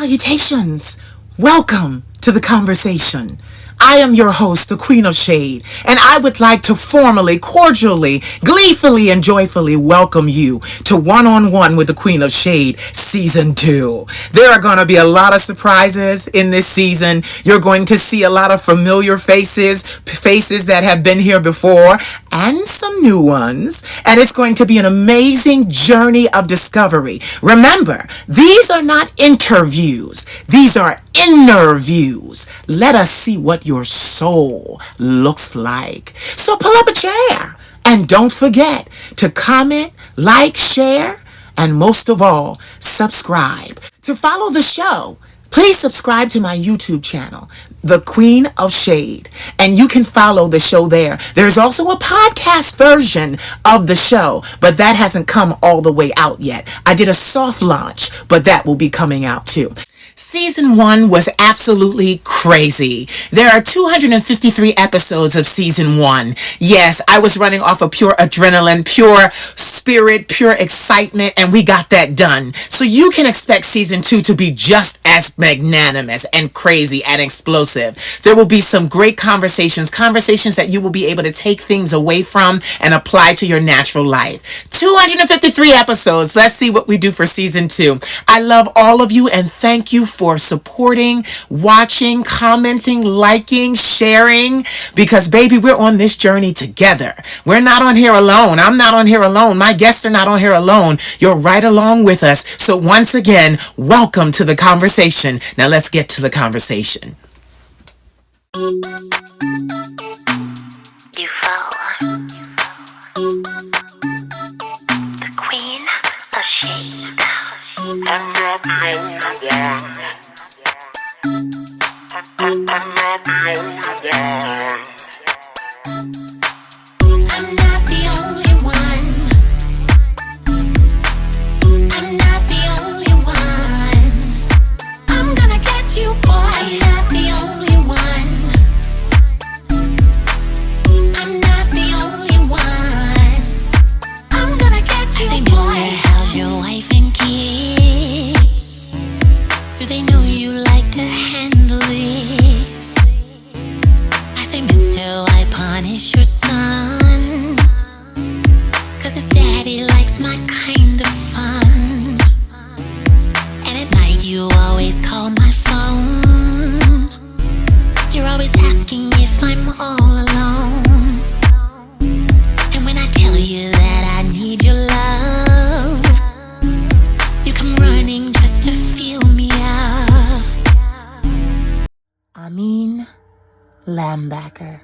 Salutations! Welcome to the conversation. I am your host, the Queen of Shade, and I would like to formally, cordially, gleefully, and joyfully welcome you to One-on-One with the Queen of Shade Season 2. There are going to be a lot of surprises in this season. You're going to see a lot of familiar faces that have been here before, and some new ones, and it's going to be an amazing journey of discovery. Remember, these are not interviews. These are inner views. Let us see what your soul looks like. So pull up a chair and don't forget to comment, like, share, and most of all, subscribe. To follow the show, please subscribe to my YouTube channel, The Queen of Shade, and you can follow the show there. There's also a podcast version of the show, but that hasn't come all the way out yet. I did a soft launch, but that will be coming out too. Season 1 was absolutely crazy. There are 253 episodes of Season 1. Yes, I was running off of pure adrenaline, pure spirit, pure excitement, and we got that done. So you can expect Season 2 to be just as magnanimous and crazy and explosive. There will be some great conversations that you will be able to take things away from and apply to your natural life. 253 episodes. Let's see what we do for Season 2. I love all of you and thank you for supporting, watching, commenting, liking, sharing, because baby, we're on this journey together. We're not on here alone. I'm not on here alone. My guests are not on here alone. You're right along with us. So once again, welcome to the conversation. Now let's get to the conversation. You fall. The Queen of Shade. I'm not the only one. I'm not the only one. I'm not the only one. I'm not the only one. I'm gonna get you, boy. I'm not the only one. I'm not the only one. I'm gonna get you, boy. Mister, how's your wife and kids? Do they know you like to handle this? I say, mister, why punish your son? 'Cause his daddy likes my kind of fun. And at night you always call my phone. You're always asking if I'm all alone. And when I tell you that I need your love, you come running just to feel me up. Ahmin Lambacker.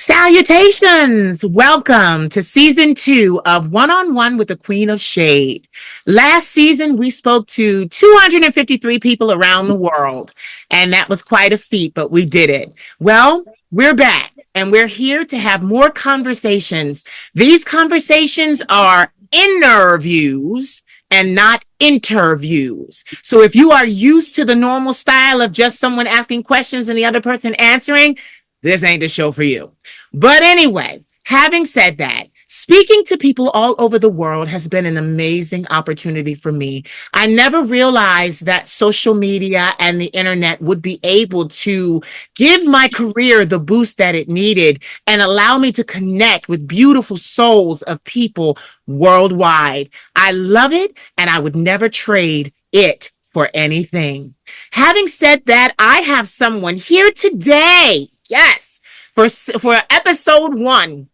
Salutations! Welcome to Season 2 of One-on-One with the Queen of Shade. Last season, we spoke to 253 people around the world, and that was quite a feat, but we did it. Well, we're back, and we're here to have more conversations. These conversations are interviews and not interviews. So if you are used to the normal style of just someone asking questions and the other person answering, this ain't the show for you. But anyway, having said that, speaking to people all over the world has been an amazing opportunity for me. I never realized that social media and the internet would be able to give my career the boost that it needed and allow me to connect with beautiful souls of people worldwide. I love it, and I would never trade it for anything. Having said that, I have someone here today. Yes. For episode 1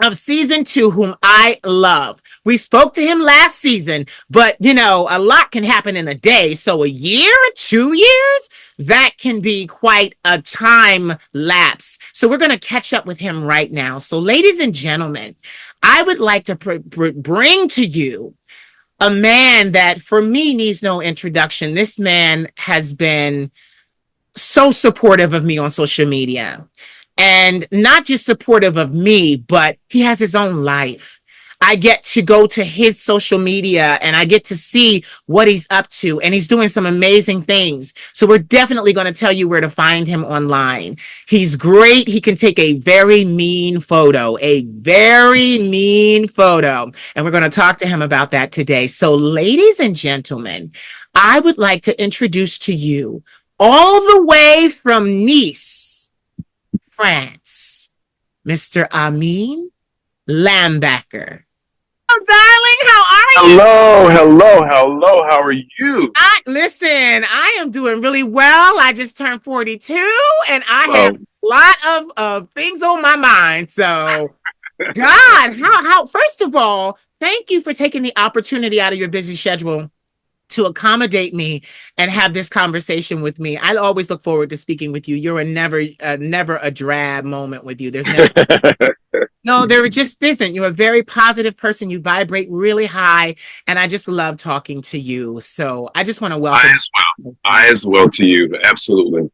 of season 2, whom I love. We spoke to him last season, but a lot can happen in a day. So a year, 2 years, that can be quite a time lapse. So we're going to catch up with him right now. So, ladies and gentlemen, I would like to bring to you a man that for me needs no introduction. This man has been so supportive of me on social media, and not just supportive of me, but he has his own life. I get to go to his social media and I get to see what he's up to, and he's doing some amazing things. So we're definitely going to tell you where to find him online. He's great. He can take a very mean photo, and we're going to talk to him about that today. So, ladies and gentlemen, I would like to introduce to you, all the way from Nice, France, Mr. Ahmin Lambacker. Oh, darling, how are you? Hello. How are you? Listen, I am doing really well. I just turned 42, and I have Well, a lot of things on my mind. So, God, how? First of all, thank you for taking the opportunity out of your busy schedule to accommodate me and have this conversation with me. I always look forward to speaking with you. You're never a drab moment with you. There's never No, there just isn't. You're a very positive person. You vibrate really high, and I just love talking to you. So I just want to welcome. I as well to you. Absolutely.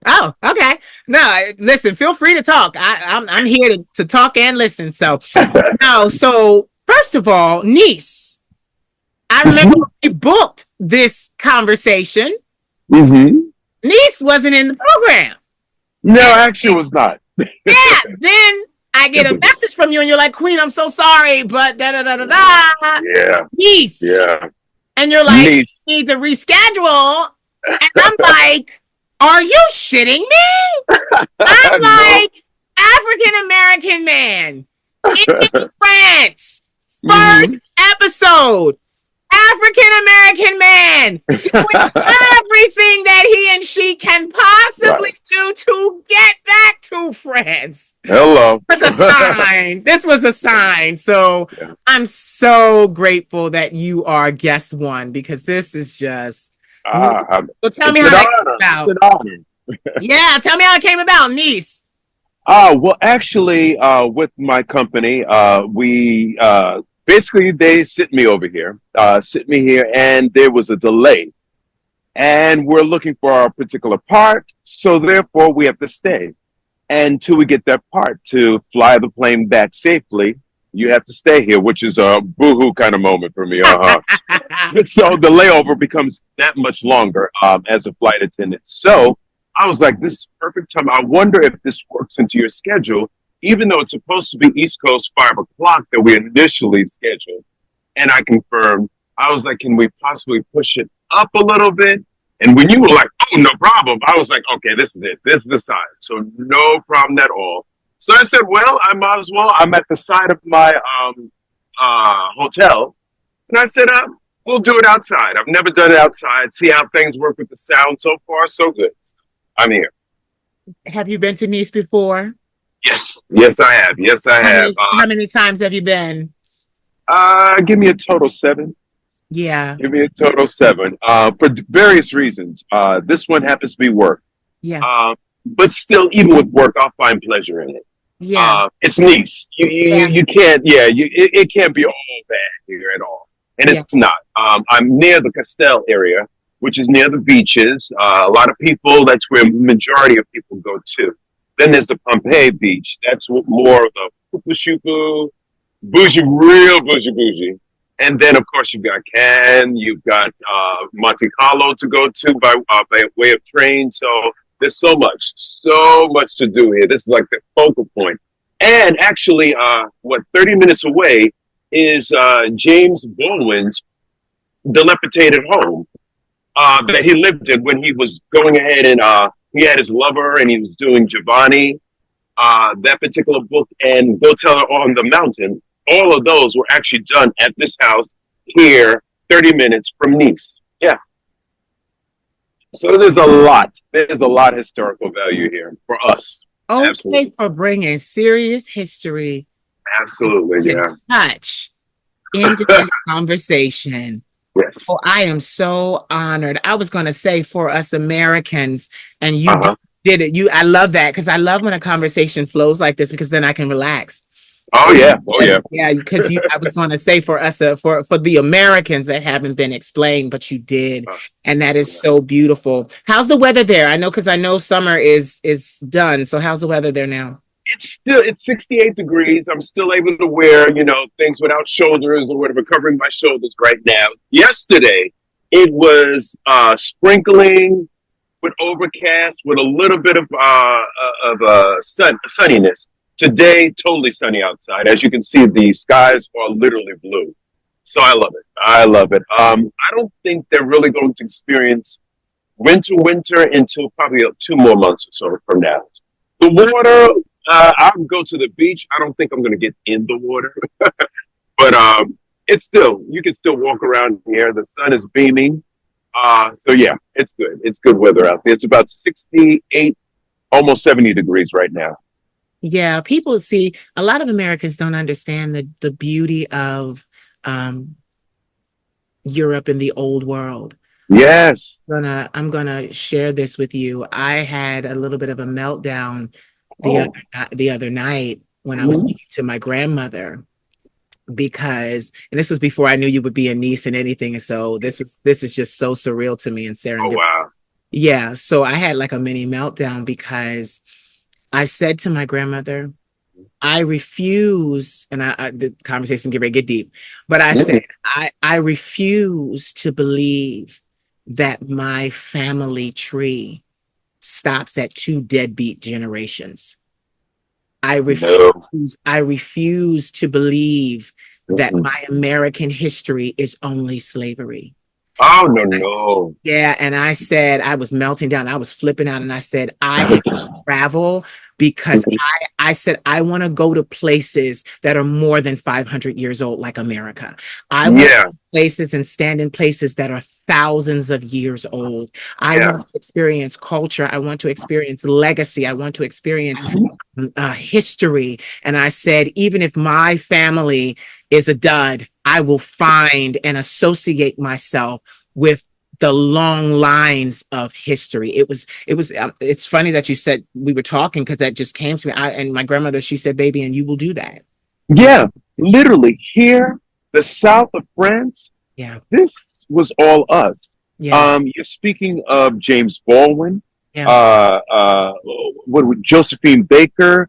Oh, okay. No, listen. Feel free to talk. I'm here to talk and listen. So no. So first of all, Niece, I remember hmm when we booked this conversation. hmm Niece wasn't in the program. No, And actually, it was not. yeah, then I get a message from you, and you're like, Queen, I'm so sorry, but da da da da da. Yeah, Niece. yeah. And you're like, Niece. need to reschedule. And I'm like, are you shitting me? I'm No. like, African American man in France, hmm first episode, African American man doing everything that he and she can possibly Right. do to get back to France. Hello. Was a sign. This was a sign. So Yeah. I'm so grateful that you are guest one, because this is just. So tell me It's how an that came honor. It's about. an honor. Yeah, tell me how it came about, Niece. Well, actually, with my company, we basically they sit me here, and there was a delay, and we're looking for our particular part, so therefore we have to stay. And until we get that part to fly the plane back safely, you have to stay here, which is a boohoo kind of moment for me. So the layover becomes that much longer as a flight attendant. So I was like, this is perfect time. I wonder if this works into your schedule, even though it's supposed to be East Coast 5 o'clock that we initially scheduled. And I confirmed, I was like, can we possibly push it up a little bit? And when you were like, oh, no problem, I was like, okay, this is it. This is the sign. So no problem at all. So I said, well, I might as well. I'm at the side of my hotel. And I said, we'll do it outside. I've never done it outside. See how things work with the sound. So far, so good. I'm here. Have you been to Nice before? Yes. Yes, I have. Yes, I How have. many, how many times have you been? Give me a total 7. Yeah, Give me a total 7. For various reasons. This one happens to be work. yeah, But still, even with work, I'll find pleasure in it. yeah, It's Nice. yeah, You can't, yeah, it can't be all bad here at all. And yeah. it's not. I'm near the Castel area, which is near the beaches. A lot of people, that's where majority of people go to. Then there's the Pompeii beach. That's more of the poopa shupu, bougie, real bougie. And then, of course, you've got Cannes, you've got Monte Carlo to go to by way of train. So there's so much to do here. This is like the focal point. And actually, 30 minutes away is James Baldwin's dilapidated home that he lived in when he was going ahead and he had his lover and he was doing Giovanni, that particular book, and Go Tell Her on the Mountain. All of those were actually done at this house here, 30 minutes from Nice. Yeah. So there's a lot. There's a lot of historical value here for us. Okay, Absolutely. for bringing serious history Absolutely, Can yeah. touch into this conversation. Yes. Oh, I am so honored. I was going to say for us Americans, and you Uh-huh. did it. I love that because I love when a conversation flows like this because then I can relax. Oh yeah. Oh Yes, yeah. yeah, because I was going to say for us, for the Americans that haven't been explained, but you did, Uh, and that is yeah. so beautiful. How's the weather there? I know because I know summer is done. So how's the weather there now? It's 68 degrees. I'm still able to wear, things without shoulders or whatever, covering my shoulders right now. Yesterday, it was sprinkling with overcast with a little bit of sunniness. Today, totally sunny outside. As you can see, the skies are literally blue. So I love it. I love it. I don't think they're really going to experience winter until probably 2 more months or so from now. The water, I would go to the beach. I don't think I'm going to get in the water, but it's still, you can still walk around here. The sun is beaming. So yeah, it's good. It's good weather out there. It's about 68, almost 70 degrees right now. Yeah, people see a lot of Americans don't understand the beauty of um, Europe and the old world. Yes. I'm gonna share this with you. I had a little bit of a meltdown Oh. the other night when I was Mhm. speaking to my grandmother because, and this was before I knew you would be a niece and anything, and so this is just so surreal to me and Oh serendipity. wow. Yeah, so I had like a mini meltdown because I said to my grandmother, I refuse, and the conversation get ready to get deep, but I said, Mhm. I refuse to believe that my family tree stops at two deadbeat generations. No. I refuse to believe that Mhm. my American history is only slavery. Oh no I no. Yeah, and I said I was melting down. I was flipping out, and I said I have to travel because Mhm. I said I want to go to places that are more than 500 years old, like America. I want to Yeah. go places and stand in places that are thousands of years old. I Yeah. want to experience culture. I want to experience legacy. I want to experience Mhm. history. And I said, even if my family is a dud, I will find and associate myself with the long lines of history. It's funny that you said we were talking because that just came to me. And my grandmother, she said, baby, and you will do that. Yeah. Literally here, the south of France. Yeah. This was all us. Yeah. You're speaking of James Baldwin, Yeah. uh, uh, Josephine Baker,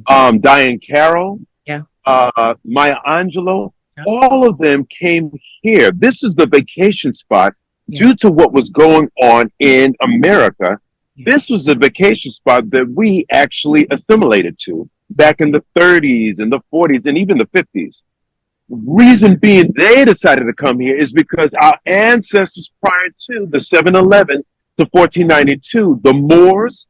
Diane Carroll, Yeah. Maya Angelou. Yeah. All of them came here. This is the vacation spot Yeah. due to what was going on in America. Yeah. This was a vacation spot that we actually assimilated to back in the 30s and the 40s and even the 50s. Reason being they decided to come here is because our ancestors prior to the 711 to 1492, the Moors,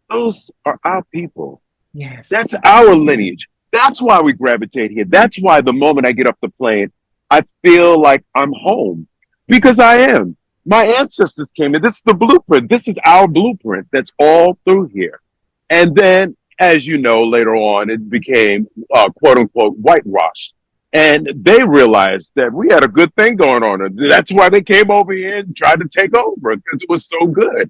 those are our people. Yes. That's our lineage. That's why we gravitate here. That's why the moment I get off the plane, I feel like I'm home because I am. My ancestors came here. This is the blueprint. This is our blueprint that's all through here. And then, as you know, later on, it became quote unquote whitewashed. And they realized that we had a good thing going on. That's why they came over here and tried to take over because it was so good.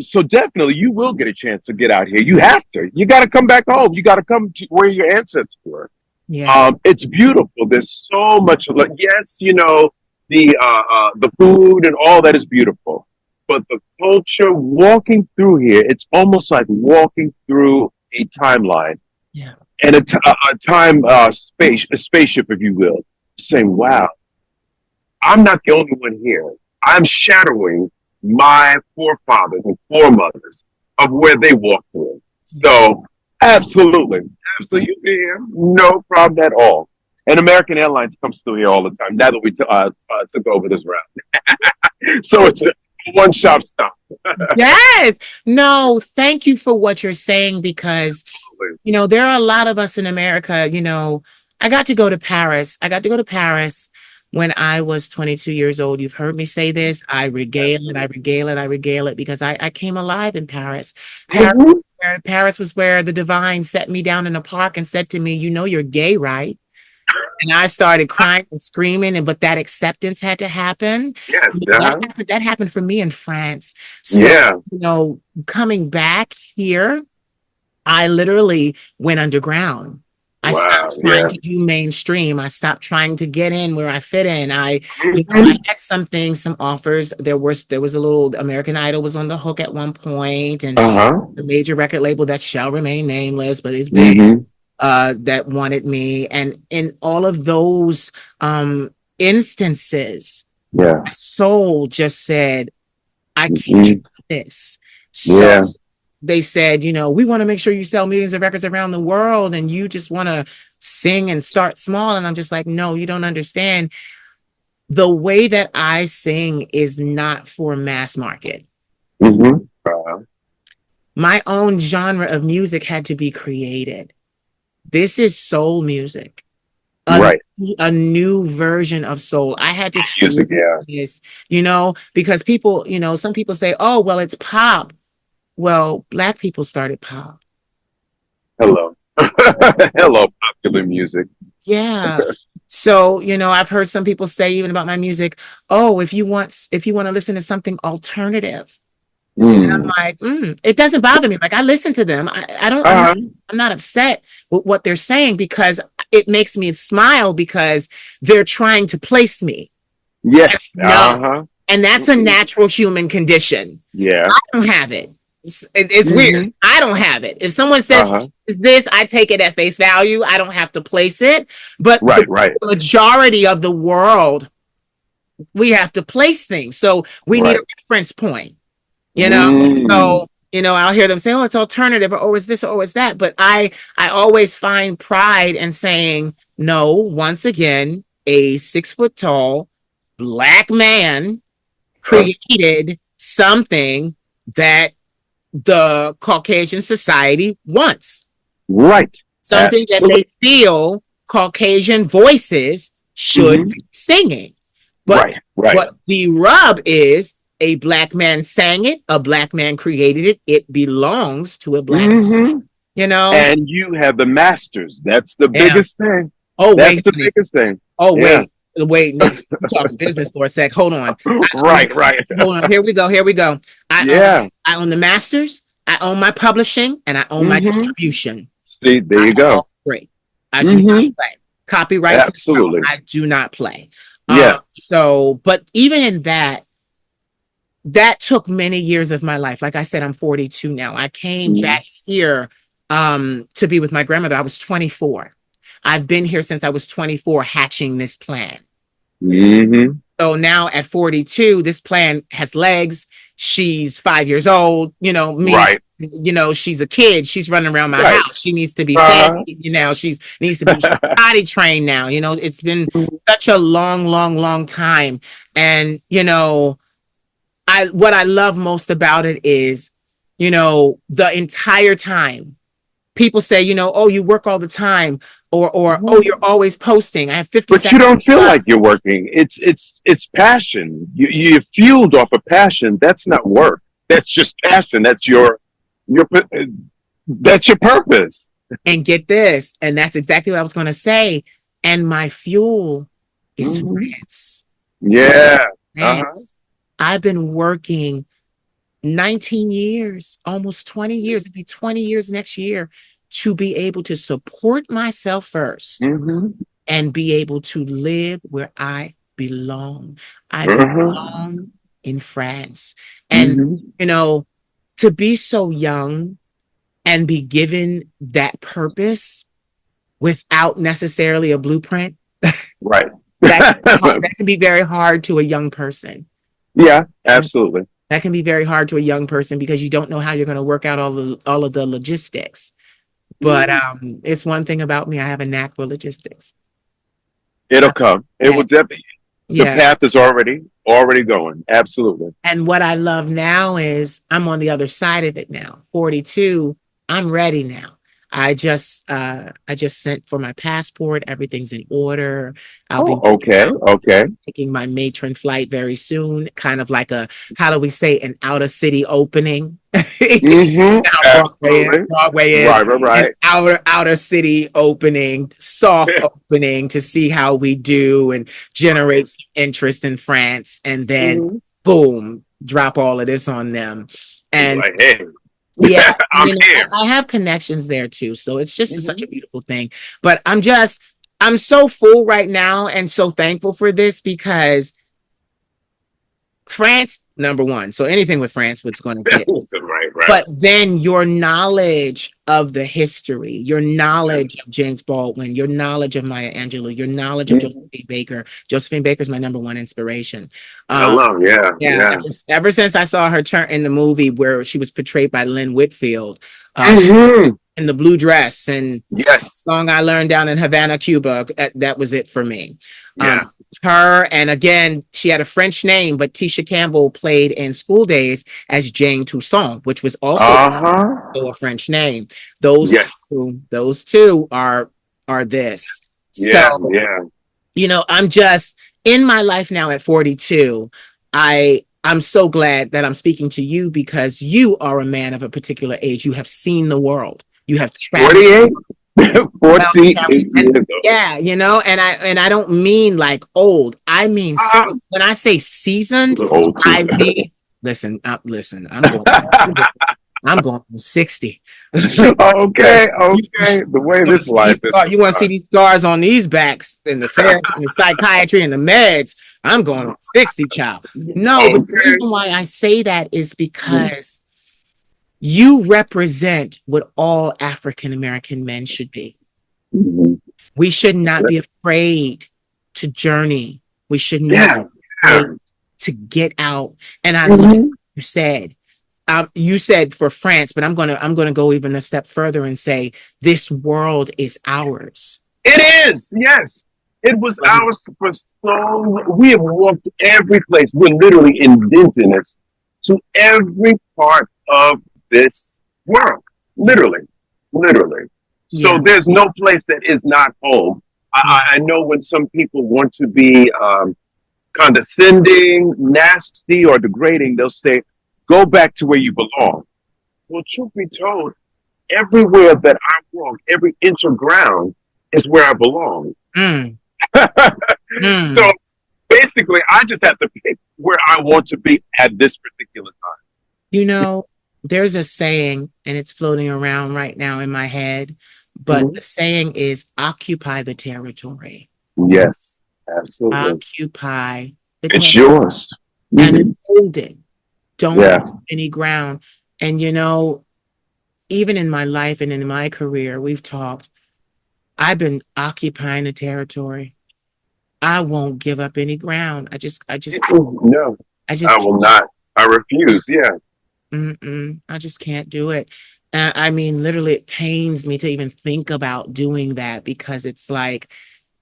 So definitely, you will get a chance to get out here. You have to. You got to come back home. You got to come to where your ancestors were. Yeah. It's beautiful. There's so much. Yes, the food and all that is beautiful, but the culture, walking through here, it's almost like walking through a timeline Yeah. and a time a spaceship, if you will. Saying, "Wow, I'm not the only one here. I'm shadowing my forefathers and foremothers of where they walked through." So, absolutely, absolutely, yeah, no problem at all. And American Airlines comes through here all the time. Now that we took over this route, so it's a one shop stop. Yes. No, thank you for what you're saying because there are a lot of us in America. I got to go to Paris. I got to go to Paris when I was 22 years old. You've heard me say this. I regale it. I regale it. I regale it because I came alive in Paris. Paris Mhm. Paris was where the divine set me down in a park and said to me, "You know, you're gay, right?" And I started crying and screaming, and but that acceptance had to happen. Yes. That happened for me in France. So, Yeah. coming back here, I literally went underground. I Wow. stopped trying Yeah. to do mainstream. I stopped trying to get in where I fit in. I Mhm. had some things, some offers. There was a little American Idol was on the hook at one point, and Uh-huh. a major record label that shall remain nameless, but it's big, Hmm. that wanted me. And in all of those instances, Yeah. my soul just said, I can't Mhm. do this. So Yeah. they said, we want to make sure you sell millions of records around the world, and you just want to sing and start small. And I'm just like, no, you don't understand. The way that I sing is not for mass market. Hmm. My own genre of music had to be created. This is soul music, a, Right. a new version of soul. I had to Music. create Yeah. this, because people, some people say, oh, well, it's pop. Well, Black people started pop. Hello. Hello, popular music. Yeah. So, I've heard some people say even about my music, oh, if you want to listen to something alternative. I'm Mm. like, it doesn't bother me. Like I listen to them. I don't, Uh-huh. I'm not upset with what they're saying because it makes me smile because they're trying to place me. Yes. No. Uh-huh. And that's a Mhm. natural human condition. Yeah. I don't have it. It's weird. Hmm. I don't have it. If someone says Uh-huh. this, I take it at face value. I don't have to place it. But the Right, right, majority of the world, we have to place things. So we need a right. reference point, you know? Mm. So, I'll hear them say, oh, it's alternative, or oh, it's this, or oh, it's that. But I always find pride in saying, no, once again, a 6 foot tall Black man Uh, created something that the Caucasian society wants, right. something that Absolutely. they feel Caucasian voices should Hmm. be singing. But Right, right. what the rub is, a Black man sang it, a Black man created it, it belongs to a Black, Hmm. you know? And you have the masters. That's the Yeah. biggest thing. Oh, That's wait, the honey. biggest thing. Oh, Yeah. wait. Next, we're talking business for a sec. Hold on. Right, right. Hold on. Here we go. Here we go. Yeah. I own the masters. I own my publishing, and I own my Hmm. distribution. See, there I you have go. all three. I do not Hmm. play copyrights. Absolutely. I do not play. Yeah. But even in that, that took many years of my life. Like I said, I'm 42 now. I came Hmm. back here to be with my grandmother. I was 24. I've been here since I was 24, hatching this plan. Hmm. So now at 42, this plan has legs. She's 5 years old. Me, Right, she's a kid. She's running around my right. house. She needs to be fed. Uh-huh. She needs to be potty trained now. It's been such a long, long, long time. And, what I love most about it is, the entire time people say, oh, you work all the time, or oh, you're always posting. I have But 50,000 you don't feel like plus. you're working. It's passion. You're fueled off of passion. That's not work. That's just passion. Your that's your purpose. And get this, and that's exactly what I was going to say. And my fuel is Hmm. France. Yeah. Uh-huh. France. I've been working 19 years, almost 20 years. It'll be 20 years next year to be able to support myself first Hmm. and be able to live where I belong. I Uh-huh. belong in France. And, Hmm. you know, to be so young and be given that purpose without necessarily a blueprint, Right. that can be very hard to a young person. Yeah, absolutely. That can be very hard to a young person because you don't know how you're going to work out all of the logistics. But it's one thing about me. I have a knack for logistics. It'll come. It will And, definitely. The yeah. path is already going. Absolutely. And what I love now is I'm on the other side of it now. 42, I'm ready now. I just sent for my passport. Everything's in order. I'll Oh, be okay, okay. taking my matron flight very soon, kind of like a, how do we say, an outer city opening. Mm-hmm. How Absolutely. Broadway is Right, right, an right. outer city opening, soft opening to see how we do and generate some interest in France, and then Mm-hmm. boom, drop all of this on them. It's And like, hey, yeah, I'm here. I have connections there too, so it's just such Mm-hmm. a beautiful thing. But I'm so full right now and so thankful for this because France, number one. So anything with France was going to get. Right, right. But then your knowledge of the history, your Yeah. knowledge of James Baldwin, your knowledge of Maya Angelou, your knowledge of Mhm. Josephine Baker. Josephine Baker is my number one inspiration. Um, Hello, yeah, yeah, yeah. ever since I saw her turn in the movie where she was portrayed by Lynn Whitfield, Mm-hmm. in the blue dress and Yes, song I learned down in Havana, Cuba. That was it for me. yeah. Her, and again, she had a French name, but Tisha Campbell played in School Days as Jane Toussaint, which was also Uh-huh. a French name. Those Yes. two, those two are this. Yeah, So, yeah. I'm just in my life now at 42. I'm so glad that I'm speaking to you because you are a man of a particular age. You have seen the world. You have traveled. 48? Well, 48 and years old. yeah, and I don't mean like old. I mean, Uh, when I say seasoned, old too. I mean, listen. I'm going on 60. Okay, You, okay. The way want to this see life is you want to see sometimes. these scars on these backs in the therapy, in the psychiatry, and the meds. I'm going on 60, child. No, but the Okay. reason why I say that is because you represent what all African American men should be. Mhm. We should not be afraid to journey. We should not Yeah, be yeah. afraid to get out. And I like Mhm. you said. You said for France, but I'm gonna go even a step further and say this world is ours. It is, yes. It was ours for so. We have walked every place. We're literally indigenous to every part of this world. Literally, literally. So Yeah. there's no place that is not home. I know when some people want to be condescending, nasty, or degrading, they'll say, "Go back to where you belong." Well, truth be told, everywhere that I walk, every inch of ground is where I belong. Mm, So mm. basically, I just have to pick where I want to be at this particular You know, there's a saying, and it's floating around right now in my head, but time. the saying is occupy the territory. Yes, absolutely. Occupy the It's territory yours. and Hmm. hold it. Don't Yeah. lose any ground. And even in my life and in my career, we've talked, I've been occupying the territory. I won't give up any ground. No, I I just will not. I refuse. Yeah. I just can't do it. I mean, literally, it pains me to even think about doing that because it's like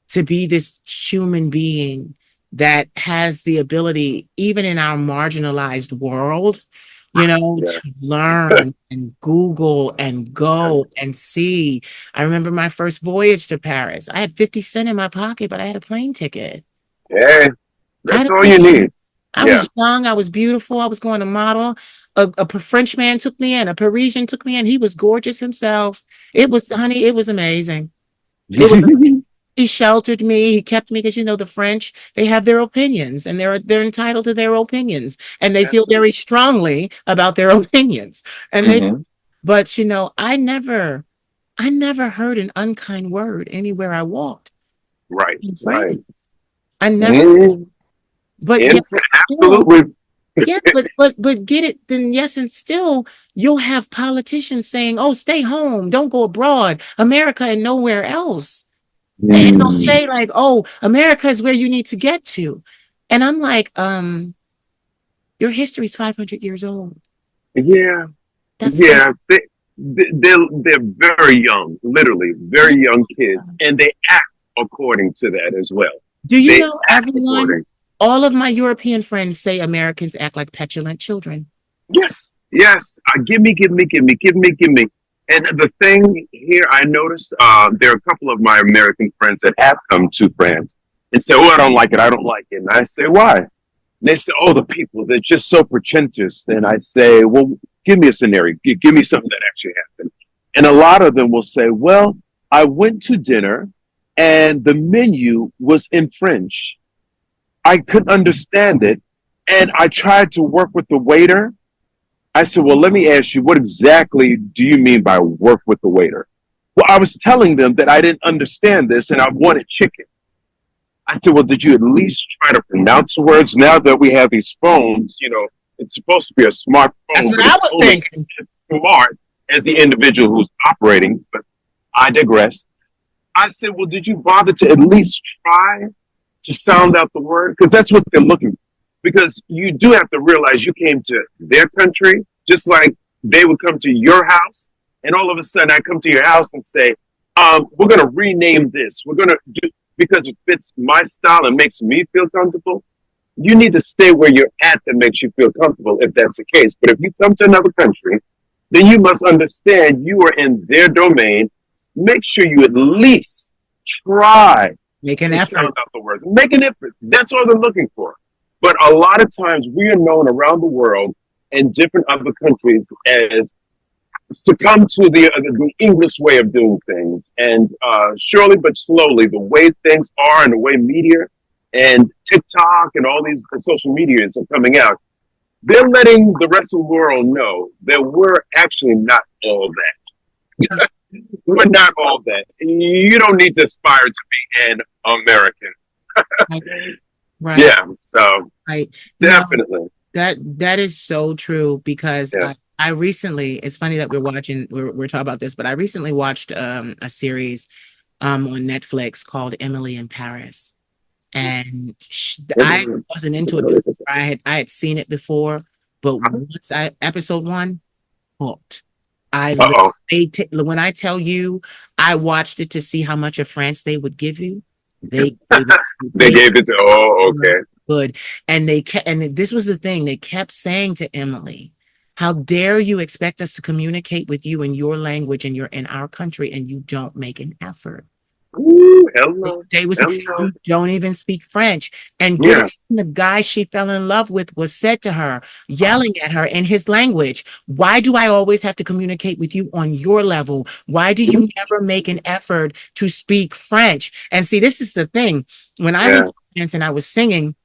to be this human being that has the ability, even in our marginalized world, Yeah. to learn and Google and Yeah. go and see. I remember my first voyage to Paris. I had 50 cents in my pocket, but I had a plane ticket. Hey, I had that's a all plane you need. I Yeah. was young, I was beautiful, I was going to model. A French man took me in, a Parisian took me in. He was gorgeous himself. Honey, it was amazing. It was, he sheltered me, he kept me because the French, they have their opinions and they're entitled to their opinions and they feel Absolutely. very strongly about their opinions. And Hmm. but I never heard an unkind word anywhere I walked Right. in France. Right. I never, Mm. but And yet still. absolutely. Yeah, but get it, then yes, and still you'll have politicians saying, "Oh, stay home, don't go abroad, America and nowhere else." And they'll Mm. say like, "Oh, America is where you need to get to." And I'm like, your history's 500 years old. Yeah. That's it. Yeah. They're very young, literally Yeah. very young kids, and they act according to that as well. Do you They know act everyone? according. All of my European friends say Americans act like petulant children. Yes. Yes. Give me, give me, give me, give me, give me. And the thing here, I noticed there are a couple of my American friends that have come to France and say, "Oh, I don't like it. I don't like it." And I say, "Why?" And they say, "Oh, the people. They're just so pretentious." And I say, "Well, give me a scenario. Give me something that actually happened." And a lot of them will say, "Well, I went to dinner, and the menu was in French. I couldn't understand it, and I tried to work with the waiter." I said, "Well, let me ask you, what exactly do you mean by work with the waiter?" Well, I was telling them that I didn't understand this and I wanted chicken. I said, "Well, did you at least try to pronounce the words? Now that we have these phones, it's supposed to be a That's smartphone, what but I it's was only as thinking. smart as the individual who's operating." But I digress. I said, "Well, did you bother to at least try to sound out the word?" Because that's what they're looking for. Because you do have to realize you came to their country, just like they would come to your house. And all of a sudden, I come to your house and say, "We're going to rename this. We're going to do because it fits my style and makes me feel comfortable." You need to stay where you're at that makes you feel comfortable if that's the case. But if you come to another country, then you must understand you are in their domain. Make sure you at least try Make an to effort. sound out the words. Make an effort. That's all they're looking for. But a lot of times we are known around the world in different other countries as succumb to the English way of doing things. And surely but slowly, the way things are and the way media and TikTok and all these social medias are coming out, they're letting the rest of the world know that we're actually not all that. We're not all that. You don't need to aspire to be an American. Right. Right. Yeah, so Right. No, definitely. that is so true because Yeah. I recently, it's funny that we're talking about this, but I recently watched a series on Netflix called Emily in Paris. And I wasn't into it before. I had seen it before, but once I episode one hooked. I Uh li- oh. when I tell you I watched it to see how much of France they would give you, they gave it to They they gave it to. Oh, were okay. good. And they kept, and this was the thing, they kept saying to Emily, how dare you expect us to communicate with you in your language and you're in our country and you don't make an effort. Ooh, hello, They was hello. you don't even speak French. And get it, Yeah. the guy she fell in love with was said to her, yelling at her in his language, why do I always have to communicate with you on your level? Why do you never make an effort to speak French? And see, this is the thing. When I went Yeah. to France and I was singing,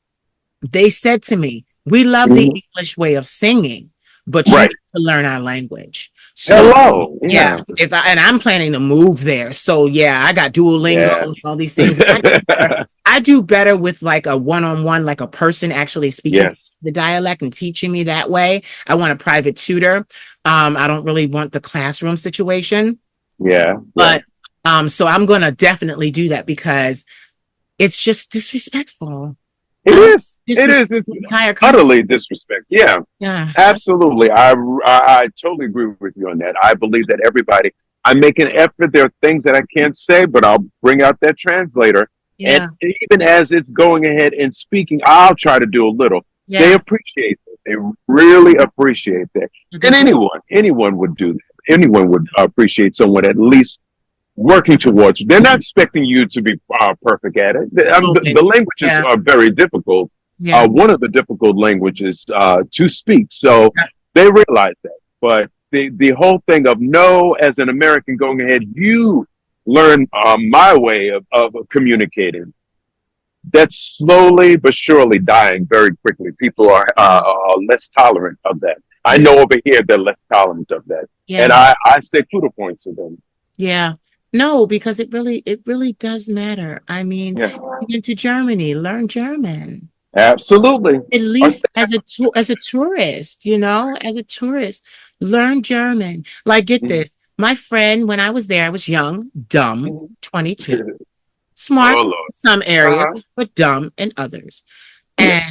they said to me, we love the Mhm. English way of singing, but you Right. need to learn our language. So Hello. yeah, Yeah. if I and I'm planning to move there. So yeah, I got Duolingo Yeah. and all these things. I do better with like a one-on-one, like a person actually speaking Yes. the dialect and teaching me that way. I want a private tutor. I don't really want the classroom situation, Yeah. Yeah. but so I'm gonna definitely do that because it's just disrespectful. It I don't is. It is. disrespect It's the entire country. utterly disrespect. Yeah. Yeah. Absolutely. I totally agree with you on that. I believe that everybody. I make an effort. There are things that I can't say, but I'll bring out that translator. And Yeah. even as it's going ahead and speaking, I'll try to do a little. They Yeah. appreciate it. They really appreciate that. And anyone would do that. Anyone would appreciate someone at least working towards. They're not expecting you to be perfect at it. The languages Yeah. are very difficult. Yeah. One of the difficult languages to speak. So they realize that. But the whole thing of no, as an American going ahead, you learn my way of communicating. That's slowly but surely dying very quickly. People are less tolerant of that. I Yeah. know over here they're less tolerant of that. And Yeah. I say kudos points to them. Yeah. No, because it really does matter. I mean, Yeah, even to Germany, learn German. absolutely. At Or least as a tourist, as a tourist, learn German. Like, get Mhm. this. My friend, when I was there, I was young, dumb, Mhm. 22, smart Oh in Lord. some areas, Uh-huh. but dumb in others. Yeah.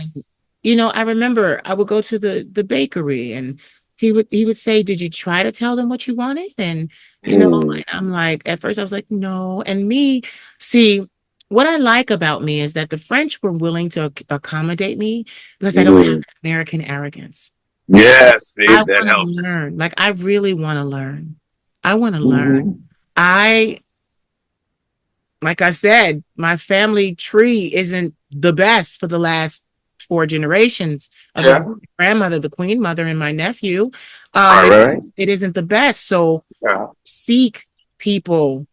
And I remember I would go to the bakery and he would say, "Did you try to tell them what you wanted?" And Mm. and I'm like, at first I was like, "No." And me, see, what I like about me is that the French were willing to accommodate me because I don't have Mhm. American arrogance. Yes, see, I that want to helps. learn. Like I really want to learn. I want to learn. Hmm. I, like I said, my family tree isn't the best for the last four generations of the Yeah. grandmother, the queen mother, and my nephew. Right, It, right. it isn't the best. So Yeah. seek people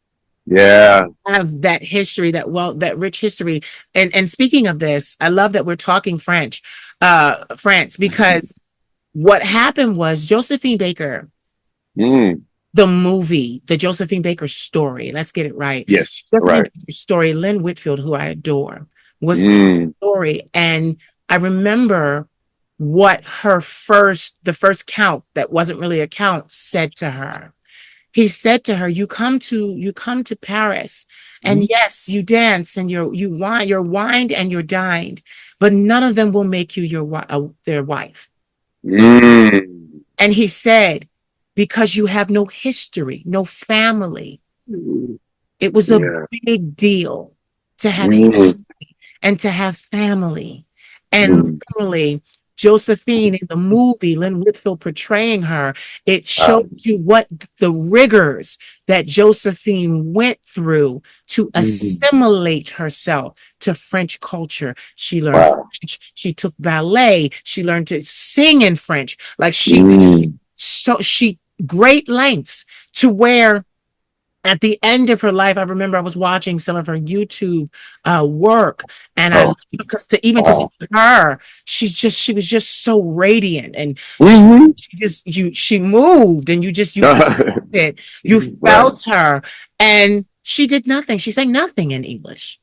Yeah. have that history, that that rich history. And speaking of this, I love that we're talking France, because what happened was Josephine Baker, Mm. the movie, the Josephine Baker story. Let's get it right. Yes. Josephine Right. Baker story. Lynn Whitfield, who I adore, was in Mm. the story, and I remember what the first count that wasn't really a count said to her. He said to her, you come to Paris, and yes, you dance and you're wined and you're dined, but none of them will make you their wife." Mm. And he said, because you have no history, no family. Mm. It was a Yeah. big deal to have Mm. and to have family. And Mm. literally, Josephine in the movie, Lynn Whitfield portraying her, it Uh, showed you what the rigors that Josephine went through to mm. assimilate herself to French culture. She learned Wow. French, she took ballet, she learned to sing in French. Like Mm. she great lengths to where at the end of her life, I remember I was watching some of her YouTube work, and I Oh, because to even to see wow. her, she was just so radiant, and Hmm. she moved, and you felt it, you Right. felt her, and she did nothing. She sang nothing in English.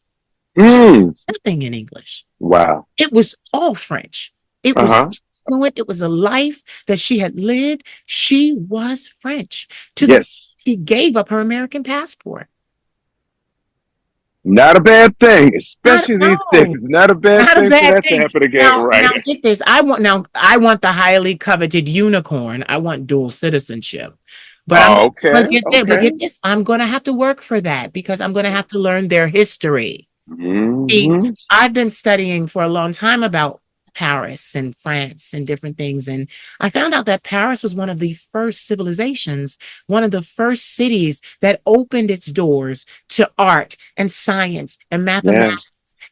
She Mm. nothing in English. Wow. It was all French. It was Uh-huh. fluent. It was a life that she had lived. She was French to the Yes. she gave up her American passport. Not a bad thing, Not especially these days. no, Not a bad not a thing for bad that to thing. happen again. Now Right. get this. I want the highly coveted unicorn. I want dual citizenship. But I'm Oh, okay. gonna get there. But Okay. get this, I'm gonna have to work for that because I'm gonna have to learn their history. See, Hmm. I've been studying for a long time about Paris and France and different things. And I found out that Paris was one of the first civilizations, one of the first cities that opened its doors to art and science and Yeah. mathematics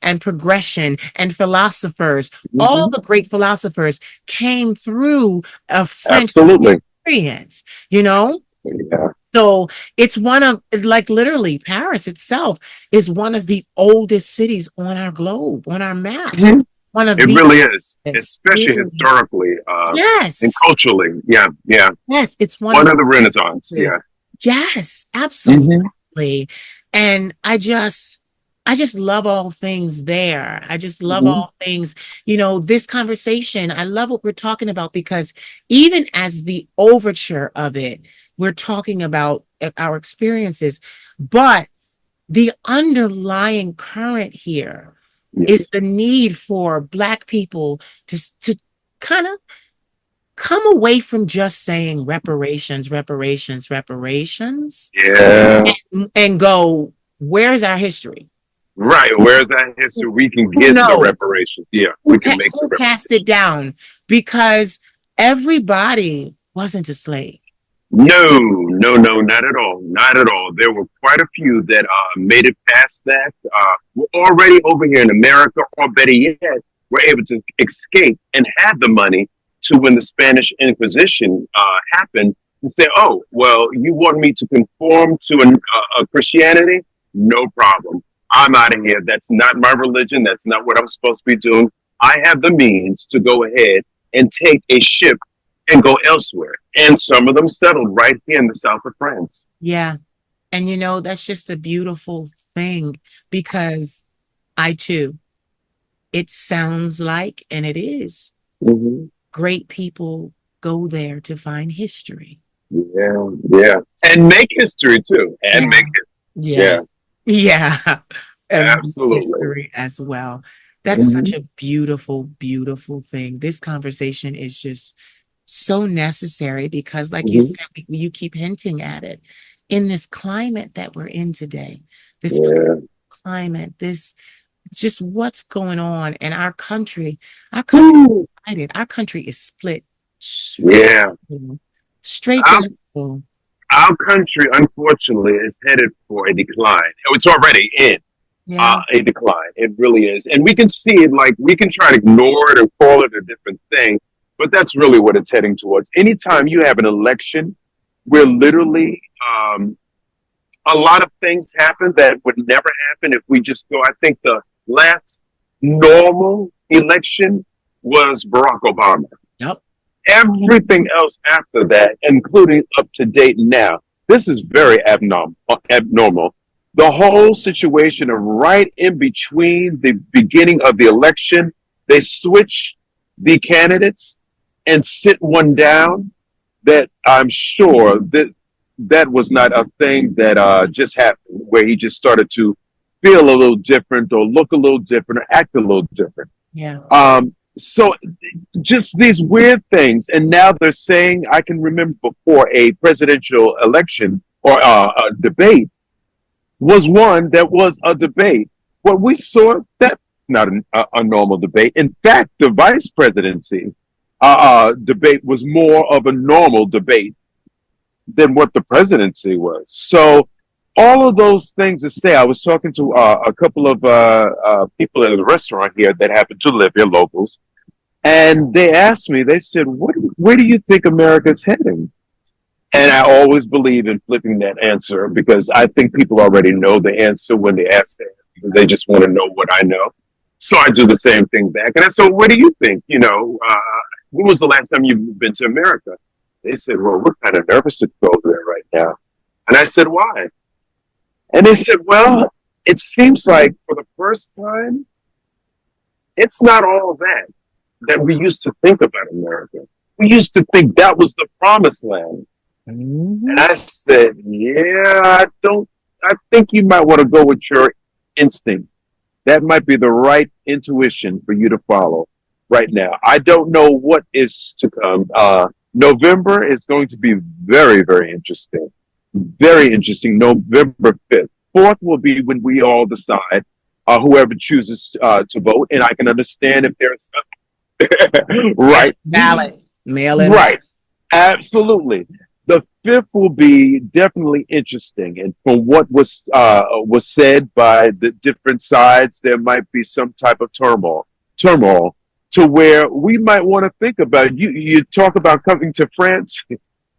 and progression and philosophers. All Hmm. the great philosophers came through a French Absolutely. experience, you know? Yeah. So it's one of, like, literally, Paris itself is one of the oldest cities on our globe, on our map. Mhm. One of It the really is, oldest, especially really. historically and Yes. culturally. Yeah. Yeah. Yes. It's one One of of the Renaissance. the, Yeah. yes, Hmm. absolutely. And I just love all things there. I just love Hmm. all things, this conversation. I love what we're talking about because even as the overture of it, we're talking about our experiences, but the underlying current here is Yes. the need for Black people to kind of come away from just saying reparations, reparations, reparations, Yeah. and go, where's our history? Right. Where's that history? We can Who get the knows? reparations. Yeah. We can make the Who cast it reparations. down? Because everybody wasn't a slave. No, no, no, not at all. Not at all. There were quite a few that made it past that. Were already over here in America, or better yet, were able to escape and had the money to when the Spanish Inquisition happened and say, "Oh, well, you want me to conform to a Christianity? No problem. I'm out of here. That's not my religion. That's not what I'm supposed to be doing. I have the means to go ahead and take a ship and go elsewhere." And some of them settled right here in the south of France. Yeah. And that's just a beautiful thing because I too, it sounds like, and it is, Hmm. great people go there to find history. Yeah, yeah. And make history too. And Yeah. make it. Yeah. Yeah, Yeah. And absolutely. history as well. That's such Hmm. a beautiful, beautiful thing. This conversation is just so necessary because, like you Hmm. said, you keep hinting at it. In this climate that we're in today, this Yeah. climate, this just what's going on in our country Woo. our country is split straight Yeah. straight I'm down the middle. our country, unfortunately, is headed for a decline. It's already in Yeah. a decline. It really is. And we can see it, like, we can try to ignore it or call it a different thing, but that's really what it's heading towards. Anytime you have an election where literally a lot of things happen that would never happen if we just go. I think the last normal election was Barack Obama. Yep. Everything else after that, including up to date now, this is very abnormal. The whole situation of right in between the beginning of the election, they switch the candidates and sit one down that I'm sure that was not a thing that just happened where he just started to feel a little different or look a little different or act a little different. Yeah. So just these weird things. And now they're saying, I can remember before a presidential election or a debate was one that was a debate. What we saw, that's not a normal debate. In fact, the vice presidency debate was more of a normal debate than what the presidency was. So all of those things to say, I was talking to a couple of people at the restaurant here that happen to live here, locals, and they asked me, they said, where do you think America's heading? And I always believe in flipping that answer because I think people already know the answer when they ask that. They just want to know what I know. So I do the same thing back. And I said, what do you think? When was the last time you've been to America? They said, well, we're kind of nervous to go there right now. And I said, why? And they said, well, it seems like for the first time, it's not all that we used to think about America. We used to think that was the promised land. Mm-hmm. And I said, yeah, I think you might want to go with your instinct. That might be the right intuition for you to follow right now. I don't know what is to come. November is going to be very, very interesting. Very interesting. November 5th. 4th will be when we all decide, whoever chooses to vote. And I can understand if there's right. Ballot. Mail in. Right. Absolutely. The 5th will be definitely interesting. And from what was said by the different sides, there might be some type of turmoil to where we might want to think about it. You talk about coming to France,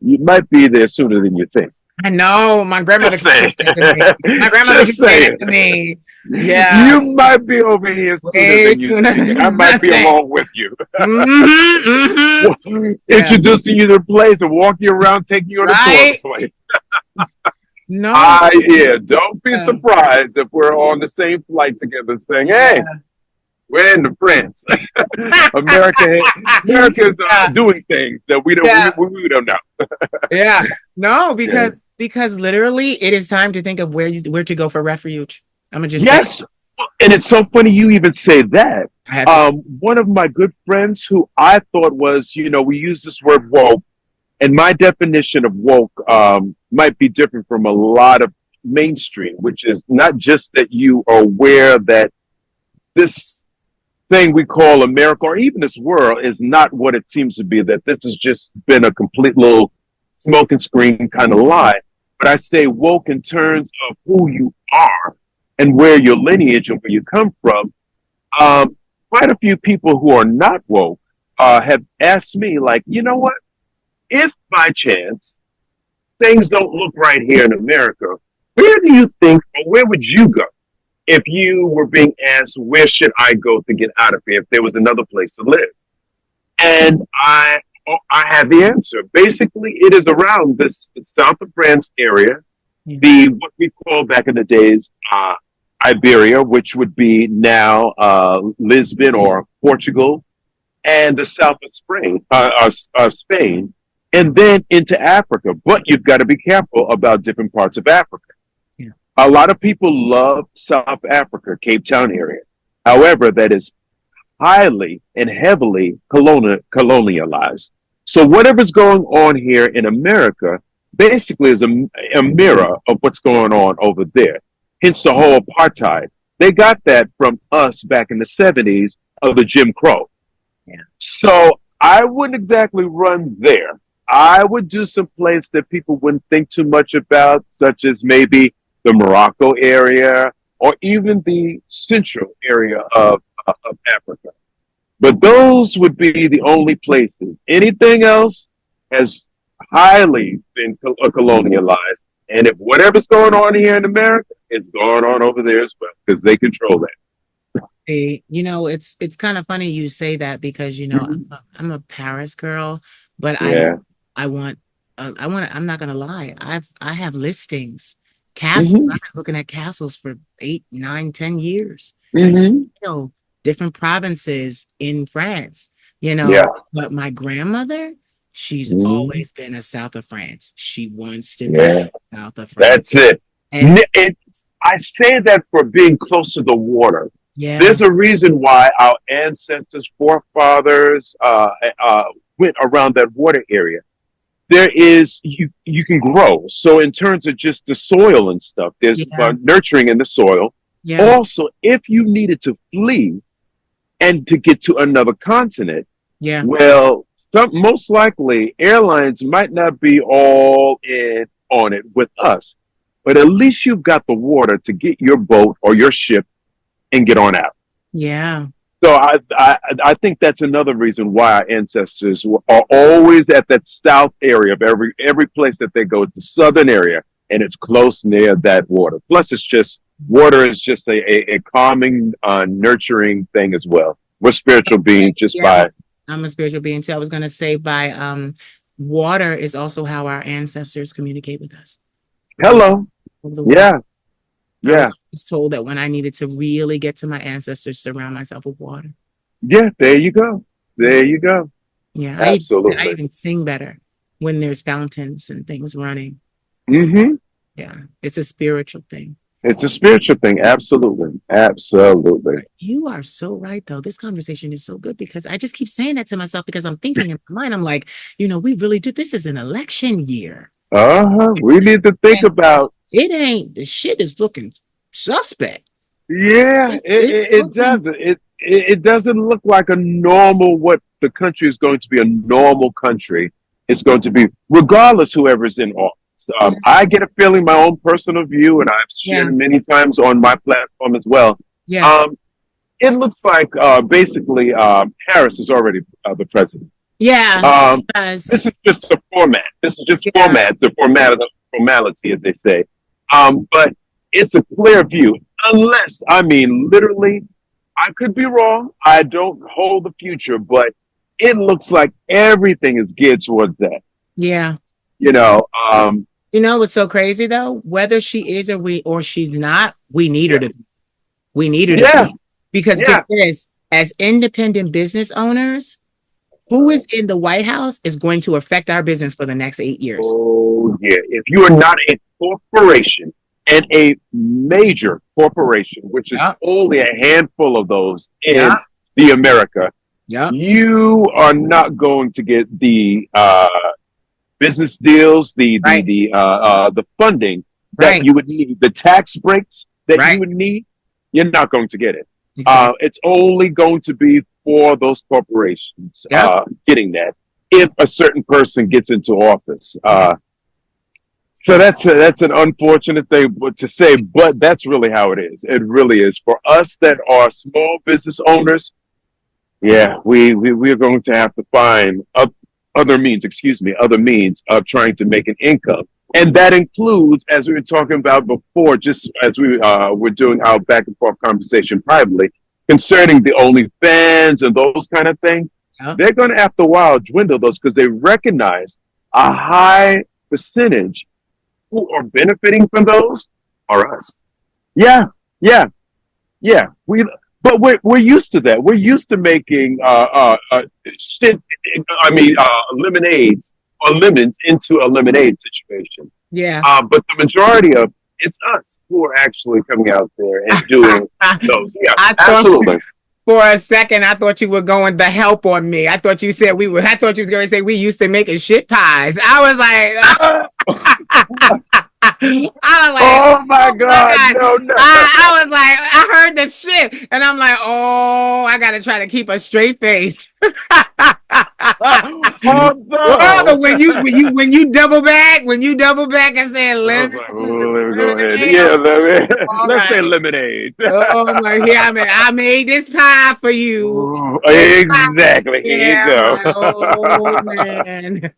you might be there sooner than you think. I know. My grandmother Just saying. keeps saying that to me. My grandmother Just keeps saying saying. that to me. Yeah. You might be over here sooner than you think. I might be along with you. Introducing you to the place and walking you around, taking you on a tour place. No. Don't be surprised if we're on the same flight together saying, hey, we're in the France. America is doing things that we don't know. Yeah. No, because literally it is time to think of where to go for refuge. I'm gonna just say. And it's so funny you even say that. One of my good friends who I thought was, we use this word woke, and my definition of woke might be different from a lot of mainstream, which is not just that you are aware that this thing we call America or even this world is not what it seems to be, that this has just been a complete little smoke and screen kind of lie. But I say woke in terms of who you are and where your lineage and where you come from. Quite a few people who are not woke have asked me, like, you know what? If by chance things don't look right here in America, where do you think, or where would you go if you were being asked, where should I go to get out of here if there was another place to live? And I have the answer. Basically, it is around this south of France area, what we call back in the days Iberia, which would be now Lisbon or Portugal, and the south of Spain, and then into Africa. But you've got to be careful about different parts of Africa. Yeah. A lot of people love South Africa, Cape Town area. However, that is highly and heavily colonialized. So whatever's going on here in America basically is a mirror of what's going on over there. Hence the whole apartheid. They got that from us back in the 70s of the Jim Crow. Yeah. So I wouldn't exactly run there. I would do some place that people wouldn't think too much about, such as maybe the Morocco area or even the central area of Africa. But those would be the only places. Anything else has highly been colonialized. And if whatever's going on here in America, it's going on over there as well because they control that. It's kind of funny you say that because Mhm. I'm a Paris girl, but Yeah. I want I'm not gonna lie. I have listings, castles. Hmm. I've been looking at castles for 8, 9, 10 years. Hmm. You know, different provinces in France. Yeah. But my grandmother, she's Hmm. always been a south of France. She wants to be Yeah. south of France, That's it. and I say that for being close to the water. yeah, There's a reason why our ancestors, forefathers, went around that water area. There is you can grow. So in terms of just the soil and stuff, there's yeah, nurturing in the soil. yeah, Also, if you needed to flee and to get to another continent, yeah, well, most likely airlines might not be all in on it with us, but at least you've got the water to get your boat or your ship and get on out. yeah. So I think that's another reason why our ancestors are always at that south area of every place that they go. It's the southern area, and it's close near that water. Plus, it's just water is just a calming, nurturing thing as well. We're spiritual beings just Yeah, by I'm a spiritual being too. I was gonna say by water is also how our ancestors communicate with us hello. over the water. Yeah, I was yeah, just told that when I needed to really get to my ancestors, surround myself with water. yeah. There you go. Yeah, There you go. yeah. I Absolutely. even sing better when there's fountains and things running. Hmm. Yeah, it's a spiritual thing. It's a spiritual thing. Absolutely. Absolutely. You are so right, though. This conversation is so good because I just keep saying that to myself because I'm thinking in my mind, I'm like, we really do. This is an election year. Uh-huh. We need to think And about. it ain't, the shit is looking suspect. Yeah, It's it looking, doesn't. It doesn't look like a normal what the country is going to be a normal country. It's going to be regardless whoever's in office. yeah, I get a feeling, my own personal view, and I've shared yeah, it many times on my platform as well. yeah, Um, it looks like basically Harris is already the president. yeah, Um, yes, this is just a format. This is just yeah, format, the formality, as they say. But it's a clear view, unless, I mean, literally, I could be wrong. I don't hold the future, but it looks like everything is geared towards that. yeah. You know, um, You know what's so crazy though? Whether she is or she's not, we need her yeah, to be. We need her to yeah, be. Because yeah. get this, as independent business owners, who is in the White House is going to affect our business for the next 8 years. Oh, yeah. If you are not a corporation and a major corporation, which is Yeah, only a handful of those in yeah, the America, yeah. you are not going to get the business deals, Right, the funding that right, you would need, the tax breaks that you right. would need. You're not going to get it. Exactly. It's only going to be for those corporations Yep. getting that if a certain person gets into office. Yeah. So that's an unfortunate thing to say, but that's really how it is. It really is for us that are small business owners. Yeah, we're going to have to find other means. Excuse me, other means of trying to make an income, and that includes, as we were talking about before, just as we were doing our back and forth conversation privately concerning the OnlyFans and those kind of things. Yep. They're going to after a while dwindle those because they recognize a high percentage who are benefiting from those are us. Yeah, yeah, yeah. We're used to that. We're used to making shit. I mean, lemonades or lemons into a lemonade situation. Yeah. But the majority of it's us who are actually coming out there and doing those. Yeah, I thought absolutely. for a second, I thought you were going the help on me. I thought you said we were. I thought you was going to say we used to making shit pies. I was like, I was like, Oh my oh my God, God. no, no. I was like, I heard the shit. And I'm like, oh, I got to try to keep a straight face. Although, when you double back and say I was like, oh, let me go ahead. lemonade. Yeah, All let's say right. lemonade. Oh my, yeah, I made this pie for you. Ooh, This pie. exactly. Here you Yeah, I'm go. like, oh man.